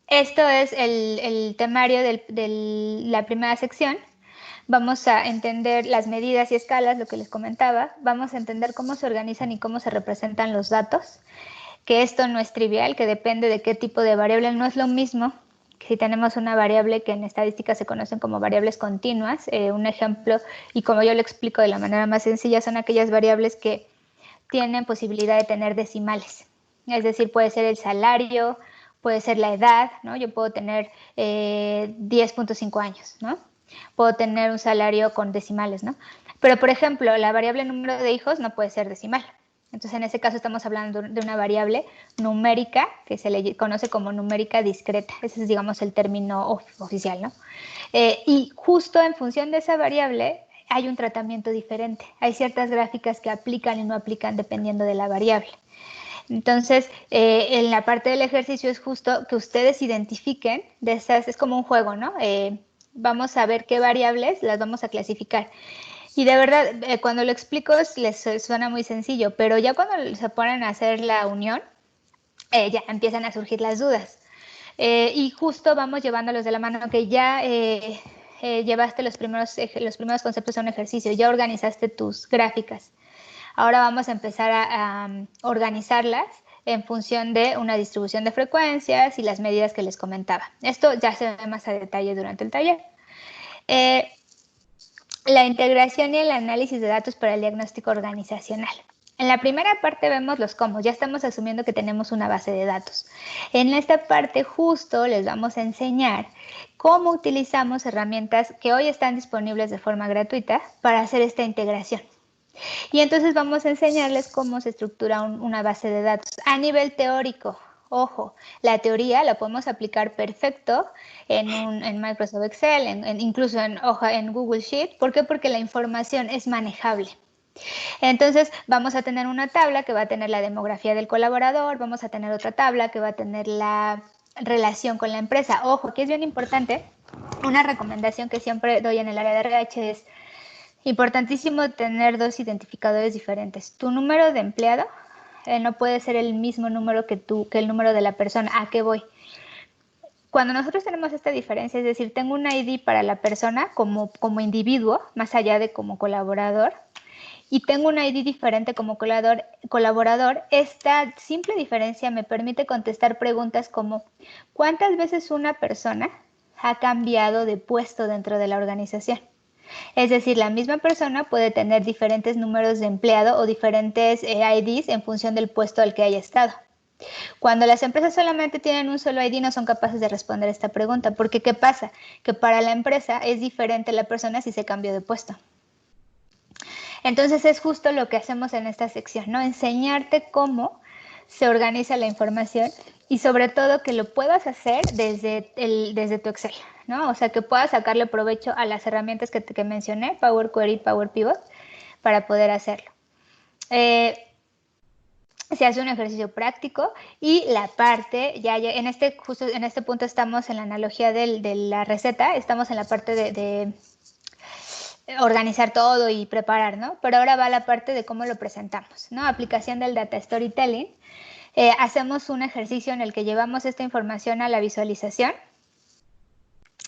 esto es el temario de la primera sección. Vamos a entender las medidas y escalas, lo que les comentaba. Vamos a entender cómo se organizan y cómo se representan los datos. que esto no es trivial, que depende de qué tipo de variable. No es lo mismo que si tenemos una variable que en estadística se conocen como variables continuas. Un ejemplo, y como yo lo explico de la manera más sencilla, son aquellas variables que tienen posibilidad de tener decimales. Es decir, puede ser el salario, puede ser la edad, ¿no? Yo puedo tener 10.5 años, ¿no? Puedo tener un salario con decimales, ¿no? Pero, por ejemplo, la variable número de hijos no puede ser decimal. Entonces, en ese caso estamos hablando de una variable numérica que se le conoce como numérica discreta. Ese es, digamos, el término oficial, ¿no? Y justo en función de esa variable hay un tratamiento diferente. Hay ciertas gráficas que aplican y no aplican dependiendo de la variable. Entonces, en la parte del ejercicio es justo que ustedes identifiquen de esas, es como un juego, ¿no? Vamos a ver qué variables las vamos a clasificar. Y de verdad, cuando lo explico les suena muy sencillo, pero ya cuando se ponen a hacer la unión, ya empiezan a surgir las dudas. Y justo vamos llevándolos de la mano, que ya llevaste los primeros conceptos a un ejercicio, ya organizaste tus gráficas. Ahora vamos a empezar a organizarlas en función de una distribución de frecuencias y las medidas que les comentaba. Esto ya se ve más a detalle durante el taller. La integración y el análisis de datos para el diagnóstico organizacional. En la primera parte vemos los cómo, ya estamos asumiendo que tenemos una base de datos. En esta parte justo les vamos a enseñar cómo utilizamos herramientas que hoy están disponibles de forma gratuita para hacer esta integración. Y entonces vamos a enseñarles cómo se estructura una base de datos a nivel teórico. Ojo, la teoría la podemos aplicar perfecto en Microsoft Excel, incluso en Google Sheet. ¿Por qué? Porque la información es manejable. Entonces vamos a tener una tabla que va a tener la demografía del colaborador, vamos a tener otra tabla que va a tener la relación con la empresa. Ojo, aquí es bien importante, una recomendación que siempre doy en el área de RH es importantísimo tener dos identificadores diferentes. Tu número de empleado no puede ser el mismo número que el número de la persona. ¿A qué voy? Cuando nosotros tenemos esta diferencia, es decir, tengo un ID para la persona como individuo, más allá de como colaborador, y tengo un ID diferente como colaborador, esta simple diferencia me permite contestar preguntas como ¿cuántas veces una persona ha cambiado de puesto dentro de la organización? Es decir, la misma persona puede tener diferentes números de empleado o diferentes IDs en función del puesto al que haya estado. Cuando las empresas solamente tienen un solo ID, no son capaces de responder esta pregunta, porque ¿qué pasa? Que para la empresa es diferente la persona si se cambió de puesto. Entonces es justo lo que hacemos en esta sección, ¿no? Enseñarte cómo se organiza la información y sobre todo que lo puedas hacer desde tu Excel, ¿no? O sea, que puedas sacarle provecho a las herramientas que mencioné, Power Query, Power Pivot, para poder hacerlo. Se hace un ejercicio práctico y la parte, justo en este punto estamos en la analogía de la receta, estamos en la parte de organizar todo y preparar, ¿no? Pero ahora va la parte de cómo lo presentamos, ¿no? Aplicación del Data Storytelling. Hacemos un ejercicio en el que llevamos esta información a la visualización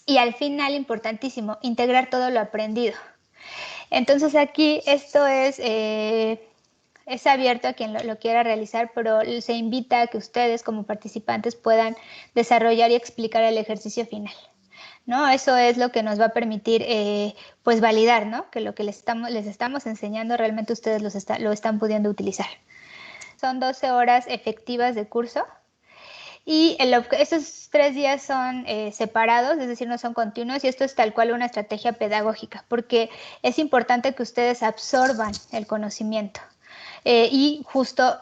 y al final, importantísimo, integrar todo lo aprendido. Entonces aquí esto es abierto a quien lo quiera realizar, pero se invita a que ustedes como participantes puedan desarrollar y explicar el ejercicio final, ¿no? Eso es lo que nos va a permitir pues validar, ¿no? Que lo que les estamos enseñando realmente ustedes lo están pudiendo utilizar. Son 12 horas efectivas de curso y estos 3 días son separados, es decir, no son continuos y esto es tal cual una estrategia pedagógica porque es importante que ustedes absorban el conocimiento y justo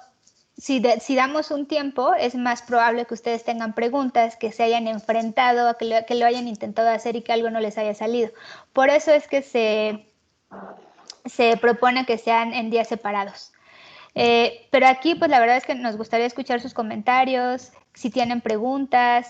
si damos un tiempo, es más probable que ustedes tengan preguntas, que se hayan enfrentado, que lo hayan intentado hacer y que algo no les haya salido. Por eso es que se propone que sean en días separados. Pero aquí, pues la verdad es que nos gustaría escuchar sus comentarios, si tienen preguntas,